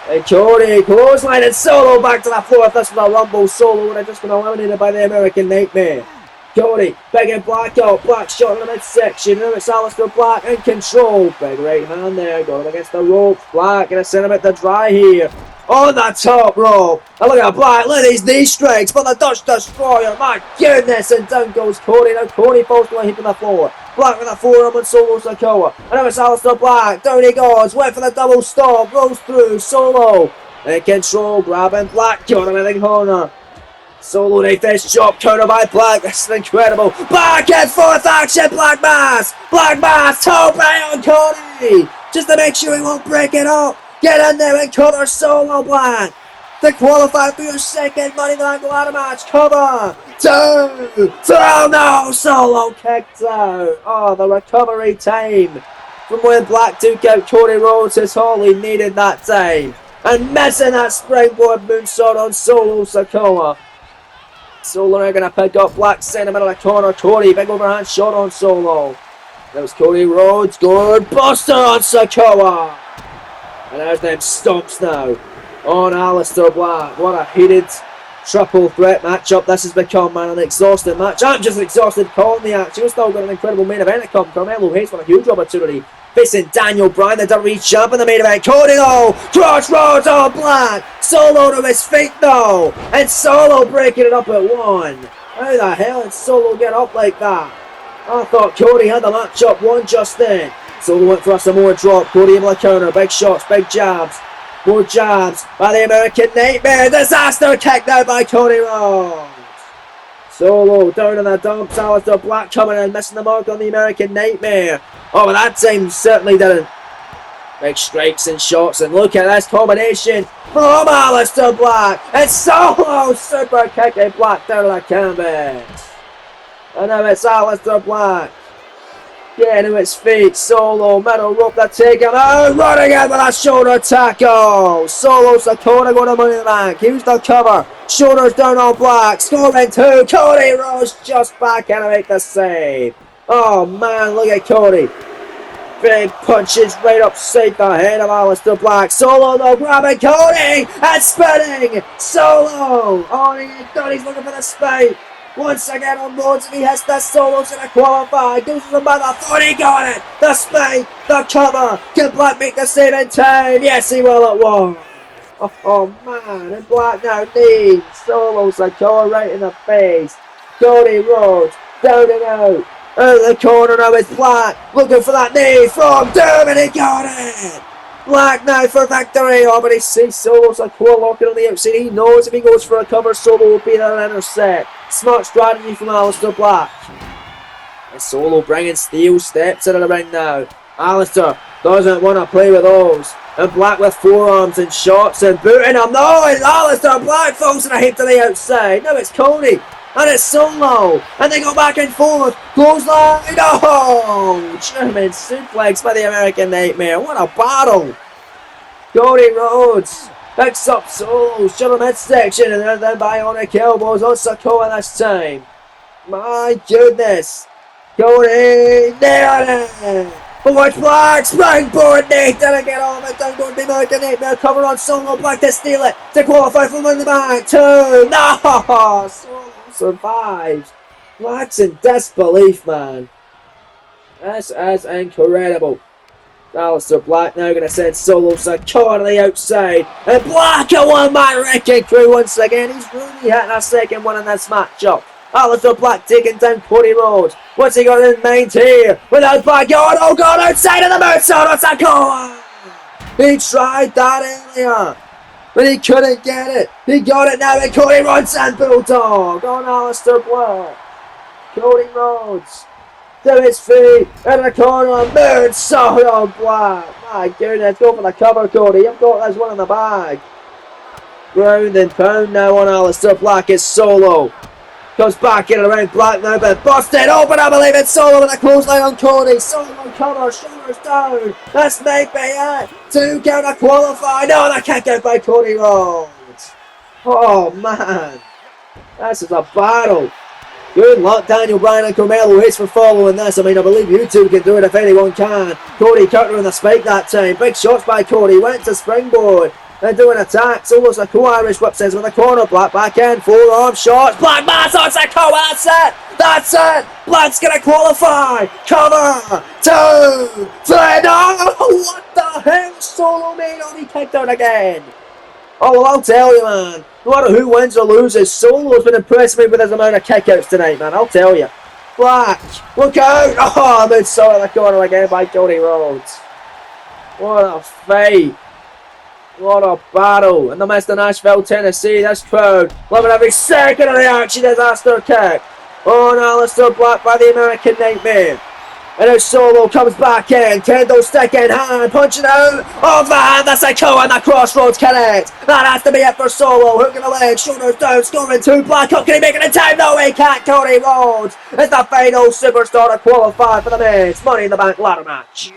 And Cody clothesline and Solo back to the floor. If this was a Rumble, Solo would have just been eliminated by the American Nightmare. Cody, big and Black out. Black shot in the midsection. Now it's Aleister Black in control. Big right hand there. Going against the ropes. Black gonna send him at the dry here. On the top rope. And look at Black. Look at these knee strikes for the Dutch Destroyer. My goodness. And down goes Cody. Now Cody falls to a heap on the floor. Black with a forearm on Solo Sikoa. And now it's Aleister Black. Down he goes. Went for the double stomp. Rolls through. Solo in control. Grabbing Black. Got him in the corner. Solo neath this chop, counter by Black. This is incredible. Back and forth action. Black Mass. Black Mass. Toe on Cody. Just to make sure he won't break it up. Get in there and cover Solo Black. To qualify for your second Money in the Bank ladder match. Cover. 2. Oh no. Solo kicked out. Oh, the recovery time from when Black took out Cody Rhodes is all he needed that time. And missing that springboard moonsault on Solo Sikoa. Solo are going to pick up Black, send him into the corner. Cody, big overhand shot on Solo. There's Cody Rhodes, good buster on Sikoa. And there's them stomps now on Aleister Black. What a heated triple threat matchup this has become, man. An exhausted match. I'm just exhausted calling the action. We've still got an incredible main event to come. Carmelo Hayes with a huge opportunity. Facing Daniel Bryan, the WWE champ in the main event. Cody though, crossroads on Black. Solo to his feet though. And Solo breaking it up at 1. How the hell did Solo get up like that? I thought Cody had the matchup won just then. Solo went for a Samoa drop. Cody able to counter. Big shots, big jabs. More jabs by the American Nightmare. Disaster kick now by Cody Rhodes. Solo down in the dumps. Aleister Black coming in, missing the mark on the American Nightmare. Oh, but that time certainly didn't. Big strikes and shots, and look at this combination from Aleister Black. It's Solo super kicking Black down to the canvas. And now it's Aleister Black getting to its feet. Solo, middle rope to take him out. Running in with a shoulder tackle. Solo Sakura going to Money in the Bank. Here's the cover. Shoulders down on Black. Scoring 2. Cody Rhodes just back in to make the save. Oh man, look at Cody. Big punches right upside the head of Aleister Black. Solo though grabbing Cody and spinning. Solo. Oh, Cody's looking for the spike. Once again on Rhodes, if he hits the Solo's going to qualify. Goes for the mother. Thought he got it. The spike. The cover. Can Black make the save in time? Yes, he will at 1. Oh man. And Black now needs Solo's a call right in the face. Cody Rhodes down and out. Out the corner now is Black. Looking for that knee from Doom, and he got it. Black now for victory. Oh, but he sees Solo's a core locking on the outside. He knows if he goes for a cover, Solo will be there and intercept. Smart strategy from Aleister Black. And Solo bringing steel steps into the ring now. Aleister doesn't want to play with those. And Black with forearms and shots and booting him. No, it's Aleister Black falls in a heap to the outside. Now it's Cody. And it's Solo. And they go back and forth. Clothesline. Oh! German suplex by the American Nightmare. What a battle. Cody Rhodes picks up Solo's to the midsection and then bionic elbows on Sikoa this time. My goodness. Cody nailed it. Forward Black, springboard knee, didn't get on it, down going to be American Nightmare, cover on Solo, Black to steal it, to qualify from in the back, 2, no, Solo survives. Black's in disbelief, man. This is incredible. Aleister Black now going to send Solo Sikoa to the outside, and Black a one-man wrecking crew once again. He's really hitting a second one in this matchup. Aleister Black taking down Cody Rhodes. What's he got in mind here? Without backyard, oh god, outside of the moonsault on Sikoa! He tried that earlier, but he couldn't get it. He got it now, and Cody Rhodes and Bulldog on Aleister Black. Cody Rhodes to his feet, in the corner, moonsault on Black. My goodness, go for the cover, Cody. You've got this one in the bag. Ground and pound now on Aleister Black is Solo. Comes back in around Black now, but busted open, I believe it's Solo with a clothesline on Cody. Solo cover, shoulders down. This may be it. 2 count to qualify. No, that kick out by Cody Rhodes. Oh man, this is a battle. Good luck, Daniel Bryan and Carmelo Hayes, for following this. I mean, I believe you two can do it if anyone can. Cody countering the spike that time. Big shots by Cody. Went to springboard. Then doing attack. Solo's a cool Irish whip says with a corner. Black back end. Forearm shots. Black mass on Sikoa. That's it. That's it. Black's going to qualify. Cover. 2, 3. No. What the hell? Solo made on. He kicked out again. Oh, well, I'll tell you, man. No matter who wins or loses, Solo's been impressing me with his amount of kickouts tonight, man. I'll tell you. Black. Look out. Oh, I'm inside in the corner again by Cody Rhodes. What a fight. What a battle in the midst of Nashville, Tennessee. This crowd loving every second of the action. Disaster kick on Aleister Black by the American Nightmare. And now Solo comes back in. Kendo stick in hand. Punching out of the hand. That's Sikoa and the crossroads connect. That has to be it for Solo. Hooking the leg. Shoulders down. Scoring 2. Black up. Can he make it in time? No, he can't. Cody Rhodes is the final superstar to qualify for the men's Money in the Bank ladder match.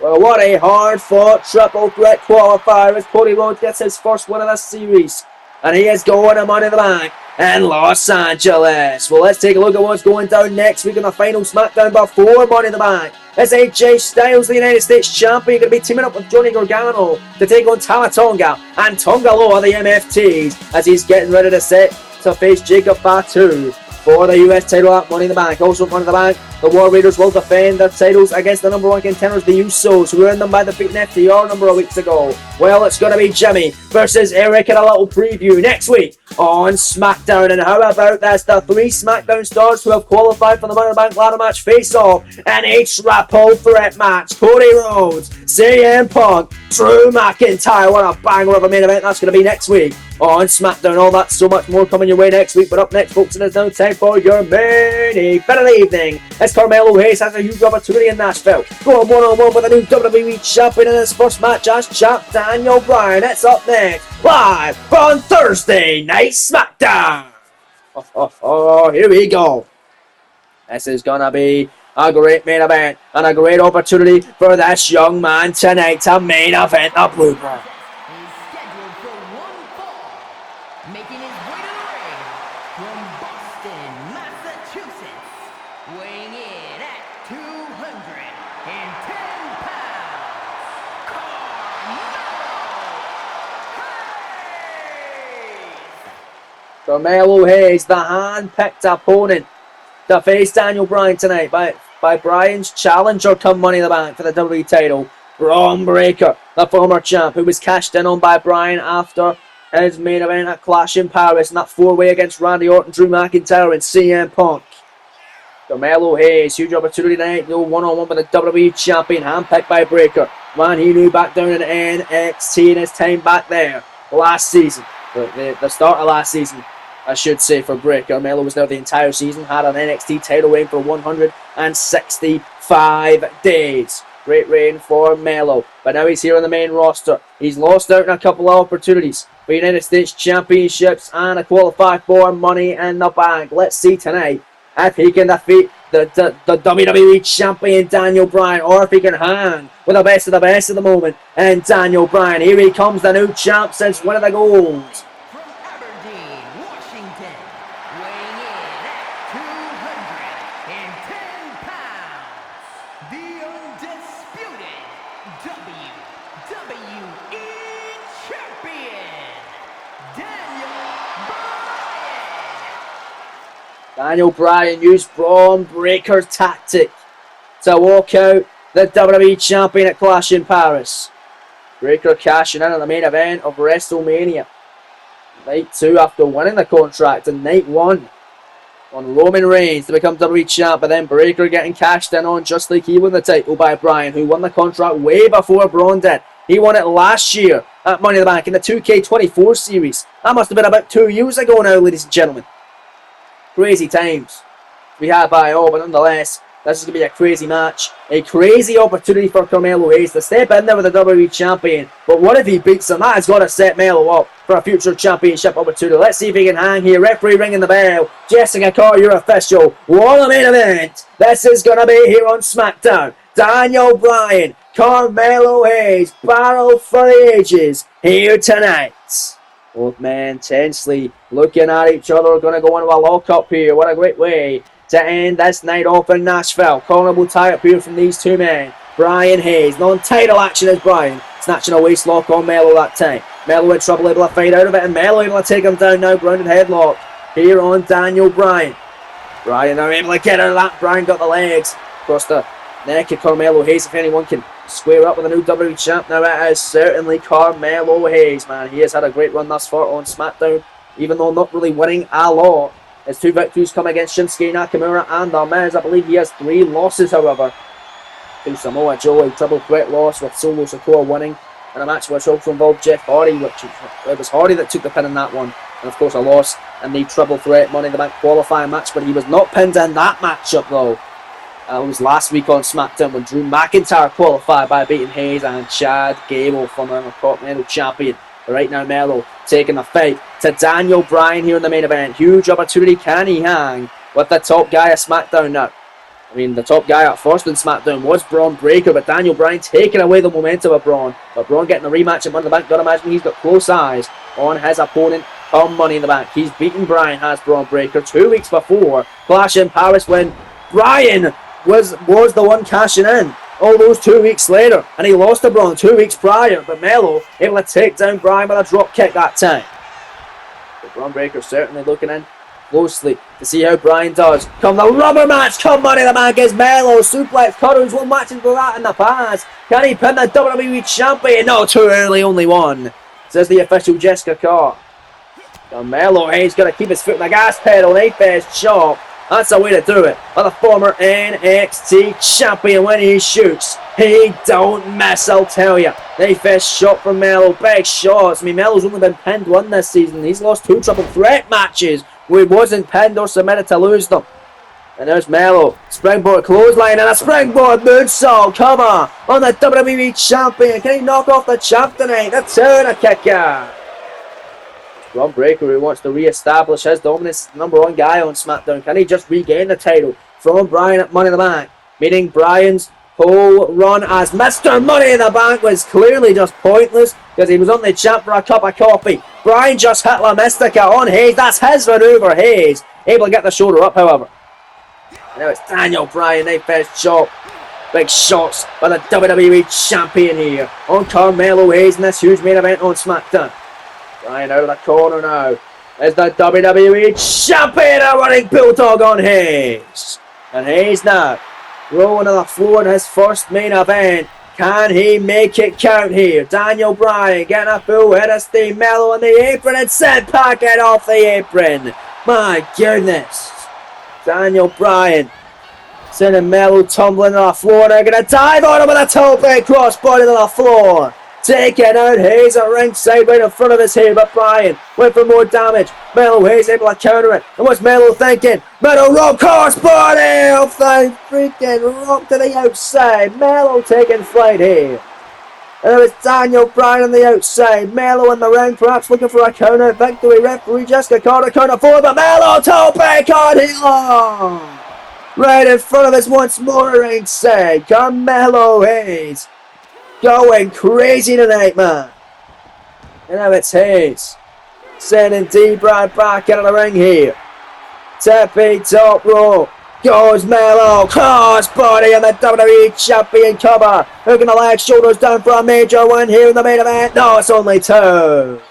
Well, what a hard-fought triple threat qualifier as Cody Rhodes gets his first win of this series. And he is going to Money in the Bank. and Los Angeles. Well, let's take a look at what's going down next week in the final SmackDown before Money in the Bank. As AJ Styles, the United States Champion, going to be teaming up with Johnny Gargano to take on Tama Tonga and Tonga Loa, the MFTs, as he's getting ready to set to face Jacob Fatu for the US title at Money in the Bank. Also, Money in the Bank, the War Raiders will defend their titles against the number one contenders, the Usos, who earned them by defeating FTR a number of weeks ago. Well, it's going to be Jimmy versus Eric in a little preview next week on SmackDown. And how about that's the 3 SmackDown stars who have qualified for the Money in the Bank ladder match face-off, an H-Triple threat match. Cody Rhodes, CM Punk, Drew McIntyre. What a banger of a main event that's going to be next week on SmackDown. All that, so much more coming your way next week. But up next, folks, it is now time for your main event of the evening. As Carmelo Hayes has a huge opportunity in Nashville, going one-on-one with a new WWE champion in his first match as champ Daniel Bryan. It's up next, live on Thursday Night SmackDown. Here we go. This is gonna be a great main event and a great opportunity for this young man tonight to main event the Blueprint. Is scheduled for one fall, making his way to the ring from Boston, Massachusetts, weighing in at 210 pounds, Carmelo Hayes, the hand-picked opponent to face Daniel Bryan tonight by Bryan's challenger come Money in the Bank for the WWE title, Braun Breaker, the former champ, who was cashed in on by Bryan after his main event at Clash in Paris in that 4-way against Randy Orton, Drew McIntyre, and CM Punk. Carmelo Hayes, huge opportunity tonight, go one-on-one with the WWE champion, handpicked by Breaker. Man, he knew back down in NXT in his time back there last season, the start of last season, I should say, for Breaker. Melo was there the entire season, had an NXT title reign for 165 days. Great reign for Melo, but now he's here on the main roster. He's lost out on a couple of opportunities for United States Championships and a qualified for Money in the Bank. Let's see tonight if he can defeat the WWE Champion Daniel Bryan, or if he can hang with the best of the moment. And Daniel Bryan, here he comes, the new champ since winning the gold. from Aberdeen, Washington, weighing in at 210 pounds, the undisputed WWE Champion, Daniel Bryan. Daniel Bryan used Braun Breaker's tactic to walk out the WWE Champion at Clash in Paris. Breaker cashing in on the main event of WrestleMania Night 2 after winning the contract in Night 1 on Roman Reigns to become WWE Champ, but then Breaker getting cashed in on just like he won the title by Bryan, who won the contract way before Braun did. He won it last year at Money in the Bank in the 2K24 series. That must have been about 2 years ago now, ladies and gentlemen. Crazy times we had by all, but nonetheless, this is going to be a crazy match. A crazy opportunity for Carmelo Hayes to step in there with the WWE Champion. But what if he beats him? That has got to set Melo up for a future championship opportunity. Let's see if he can hang here. Referee ringing the bell. Jessica Carr, your official. What a main event. This is going to be here on SmackDown. Daniel Bryan, Carmelo Hayes, battle for the ages here tonight. Both men tensely looking at each other, going to go into a lockup here. What a great way to end this night off in Nashville. Honorable tie up here from these two men. Bryan Hayes, non-title action as Bryan snatching a waist lock on Melo that time. Melo in trouble, able to fight out of it, and Melo able to take him down now. Grounded headlock here on Daniel Bryan. Bryan now able to get out of that. Bryan got the legs across the neck of Carmelo Hayes. If anyone can square up with a new WWE champ now, it is certainly Carmelo Hayes, man. He has had a great run thus far on SmackDown, even though not really winning a lot. His 2 victories come against Shinsuke Nakamura and The Miz. I believe he has 3 losses, however. To Samoa Joe, a triple threat loss with Solo Sikoa winning in a match which also involved Jeff Hardy, it was Hardy that took the pin in that one. And of course a loss in the triple threat Money in the Bank qualifying match, but he was not pinned in that matchup though. It was last week on SmackDown when Drew McIntyre qualified by beating Hayes and Chad Gable, former Continental Champion. But right now Melo taking the fight to Daniel Bryan here in the main event. Huge opportunity, can he hang with the top guy of SmackDown now? I mean, the top guy at first in SmackDown was Braun Breaker, but Daniel Bryan taking away the momentum of Braun. But Braun getting a rematch at Money in the Bank. Gotta imagine he's got close eyes on his opponent come Money in the Bank. He's beaten Bryan, has Braun Breaker 2 weeks before Clash in Paris when Bryan was the one cashing in. All those 2 weeks later, and he lost to Braun 2 weeks prior, but Melo able to take down Bryan with a drop kick that time. But Braun Breaker certainly looking in closely to see how Bryan does. Come the rubber match, come Money in the Bank is Melo, suplex, cutters, won matches for that in the past. Can he pin the WWE Champion? No, too early, only one, says the official Jessica Carr. Melo, he's going to keep his foot on the gas pedal, and first chop. That's the way to do it. But the former NXT champion, when he shoots, he don't miss, I'll tell you. The first shot from Melo, big shots. I mean, Melo's only been pinned one this season. He's lost 2 triple threat matches where he wasn't pinned or submitted to lose them. And there's Melo, springboard clothesline and a springboard moonsault cover on the WWE champion. Can he knock off the champ tonight? The Turner kicker. Braun Breaker, who wants to re-establish his dominance, #1 guy on SmackDown. Can he just regain the title from Bryan at Money in the Bank? Meaning Bryan's whole run as Mr. Money in the Bank was clearly just pointless because he was only champ for a cup of coffee. Bryan just hit La Mystica on Hayes. That's his maneuver, Hayes. Able to get the shoulder up, however. Now it's Daniel Bryan, they first chop. Big shots by the WWE champion here on Carmelo Hayes in this huge main event on SmackDown. Bryan out of the corner now. There's the WWE champion, a running bulldog on Hayes. And Hayes now rolling to the floor in his first main event. Can he make it count here? Daniel Bryan getting a full head of steam. Melo on the apron and sent packing off the apron. My goodness. Daniel Bryan sending Melo tumbling to the floor. They're going to dive on him with a tope crossbody to the floor. Taking out Hayes at ringside right in front of his head, but Bryan went for more damage. Melo Hayes able to counter it. And what's Melo thinking? Melo rock crossbody off the freaking rock to the outside. Melo taking flight here. And there is Daniel Bryan on the outside. Melo in the ring, perhaps looking for a counter victory. Referee Jessica Carter counter forward, but Melo tope on Hilo. Right in front of us once more ringside. Carmelo Hayes going crazy tonight, man. And now it's Hayes sending D-Bryan back into the ring here. Tippy top rope. Goes Melo. Crossbody on the WWE champion cover. Hooking the leg, shoulders down for a major win here in the main event. No, it's only 2.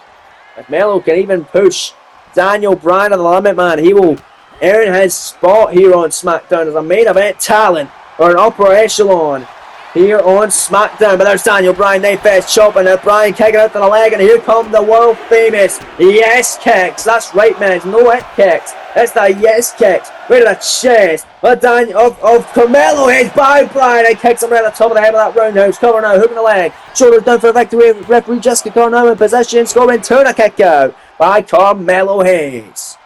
If Melo can even push Daniel Bryan to the limit, man, he will earn his spot here on SmackDown as a main event talent or an upper echelon here on SmackDown. But there's Daniel Bryan, they first chopping it. Bryan kicking out to the leg, and here come the world famous yes kicks. That's right, man. It's no hit kicks. It's the yes kicks. Right to the chest. But Daniel of Carmelo Hayes by Bryan, and kicks him right at the top of the head of that roundhouse. Cover now, hooking the leg. Shoulders down for a victory. Referee Jessica Carr now in position, scoring Turner kick out by Carmelo Hayes.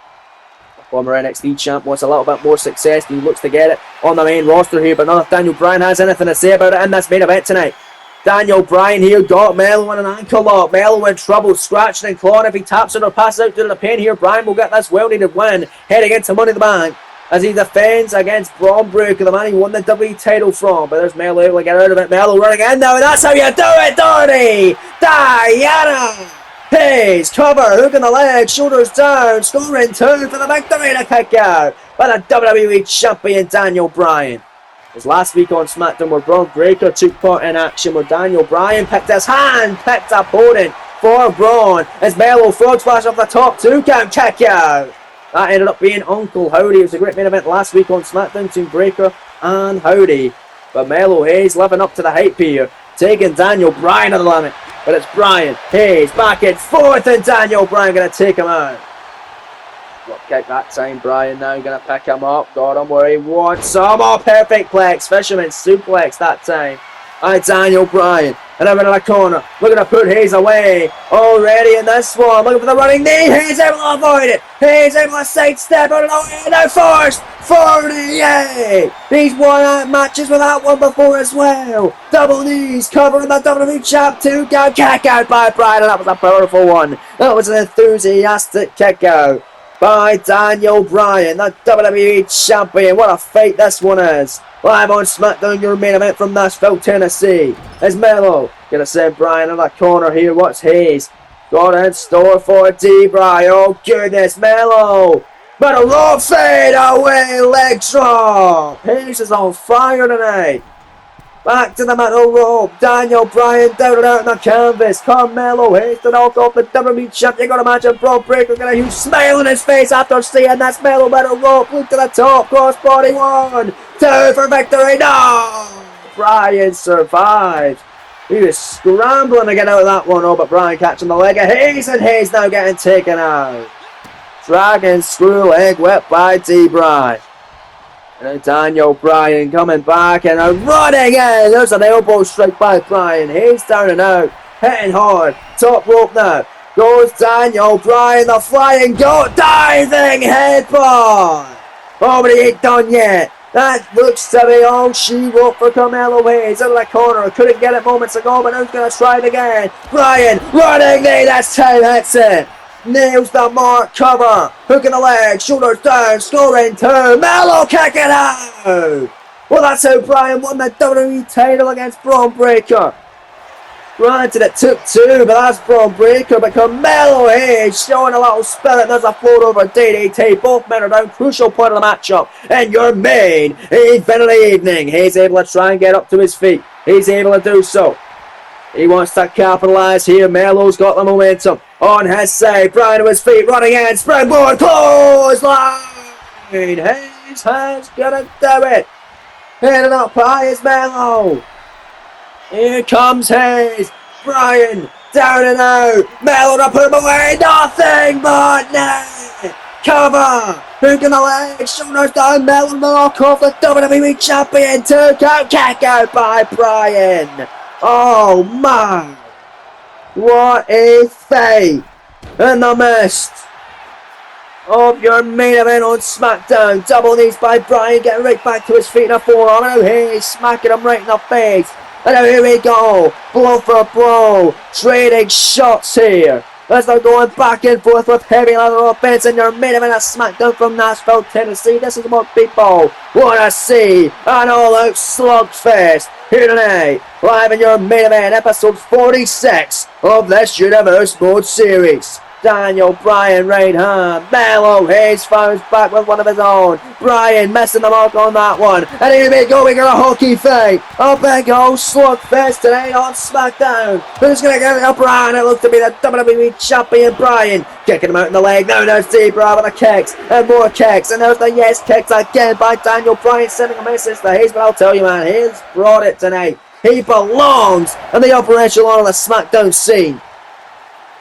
Former NXT champ wants a little bit more success. He looks to get it on the main roster here, but none of Daniel Bryan has anything to say about it in this main event tonight. Daniel Bryan here got Melo in an ankle lock. Melo in trouble, scratching and clawing. If he taps it or passes out due to the pain here, Bryan will get this well-needed win heading into Money in the Bank as he defends against Braun Breaker, the man he won the WWE title from. But there's Melo able to get out of it. Melo running in now, and that's how you do it, Dirty Diana! Hayes, cover, hooking the leg, shoulders down, scoring 2 for the victory to kick out by the WWE champion Daniel Bryan. As last week on SmackDown where Braun Breaker took part in action where Daniel Bryan picked his hand-picked opponent for Braun as Melo frog splash off the top 2 count kick out. That ended up being Uncle Howdy. It was a great main event last week on SmackDown between Breaker and Howdy. But Melo Hayes living up to the hype here, taking Daniel Bryan to the limit. But it's Bryan Hayes back and forth, and Daniel Bryan going to take him out. Drop kick that time. Bryan now going to pick him up. Got him where he wants him. Oh, perfect plex. Fisherman suplex that time. By Daniel Bryan. And over to the corner. Looking to put Hayes away. Already in this one. Looking for the running knee. Hayes able to avoid it. Hayes able to sidestep out of the way. Now forced. 48. He's won matches with that one before as well. Double knees covering the WWE champ 2 count kick out by Bryan. And that was a powerful one. That was an enthusiastic kick out by Daniel Bryan, the WWE champion. What a fight this one is. Live on SmackDown, your main event from Nashville, Tennessee. As Melo gonna send Bryan in the corner here. What's Hayes got in store for D-Bry. Oh goodness, Melo. But a roll fade away, leg drop. Hayes is on fire tonight. Back to the middle rope. Daniel Bryan down and out on the canvas. Carmelo Hayes to knock off the WWE champ. You gotta imagine Bron Breakker got a huge smile on his face after seeing that Melo middle rope. Look to the top. Crossbody 1, 2 for victory. No! Bryan survives. He was scrambling to get out of that one. Oh, but Bryan catching the leg of Hayes, and Hayes now getting taken out. Dragon screw leg whip by D-Bry. And Daniel Bryan coming back and running in. There's an elbow strike by Bryan. He's down and out. Hitting hard. Top rope now. Goes Daniel Bryan. The flying goat. Diving headbutt. Oh, but he ain't done yet. That looks to be all she wrote for Carmelo Hayes. Out of the corner. Couldn't get it moments ago, but now he's going to try it again. Bryan running knee. That's time. That's it. Nails the mark, cover, hook in the leg, shoulders down, scoring 2, Melo kicking out! Well, that's how Bryan won the WWE title against Bron Breakker. Granted, it took 2, but that's Bron Breakker, but Carmelo Hayes showing a little spirit. There's a float over DDT, both men are down, crucial point of the matchup, and your main event of the evening. He's able to try and get up to his feet, he's able to do so. He wants to capitalise here. Melo's got the momentum on his side. Bryan to his feet, running in, springboard, clothesline. Hayes has gonna do it. Heading up high is Melo. Here comes Hayes. Bryan down and out. Melo to put him away. Nothing but net. Cover. Hook in the leg. Shoulders down. Melo to knock off the WWE champion. 2 count. Kick out by Bryan. Oh my! What a fate in the midst of your main event on SmackDown. Double knees by Bryan, getting right back to his feet in a forearm. And now he's smacking him right in the face. And now here we go, blow for blow, trading shots here. As they're going back and forth with heavy leather offense in your main event of SmackDown from Nashville, Tennessee. This is what people want to see. An all-out slugfest here tonight. Live in your main event, episode 46 of this Universe Mode Series. Daniel Bryan right hand. Melo Hayes found back with one of his own. Bryan missing the mark on that one. And here we go, we got a hockey fight. A big old slugfest tonight on SmackDown. Who's going to get it up? Bryan, it looks to be the WWE champion Bryan. Kicking him out in the leg. Now there's D-Bry with the kicks. And more kicks. And there's the yes kicks again by Daniel Bryan, sending a message to Hayes. But I'll tell you, man, he's brought it tonight. He belongs in the upper echelon of the SmackDown scene.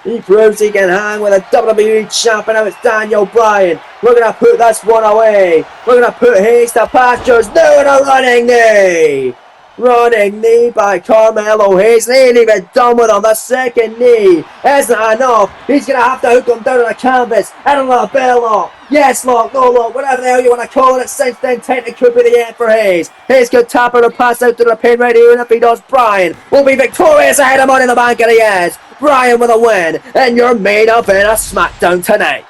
He proves he can hang with a WWE champion. Now it's Daniel Bryan. Looking to put this one away. Looking to put Hayes to pastures. Doing a running knee. Running knee by Carmelo Hayes. They ain't even done with him. The second knee isn't enough. He's going to have to hook him down on the canvas. And a bell lock. Yes lock, no lock, whatever the hell you want to call it. Since then, technically could be the end for Hayes. Hayes could tap her to pass out to the pin right here. And if he does, Bryan will be victorious ahead of Money in the Bank. And he is. Bryan with a win. And your main event of SmackDown tonight.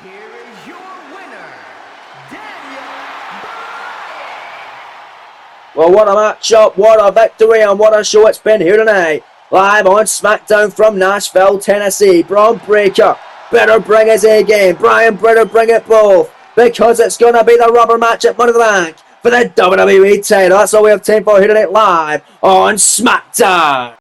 Here is your winner, Daniel Bryan. Well, what a matchup, what a victory, and what a show it's been here tonight. Live on SmackDown from Nashville, Tennessee. Bron Breakker better bring his A game. Bryan better bring it both. Because it's going to be the rubber match at Money in the Bank for the WWE title. That's all we have time for here tonight live on SmackDown.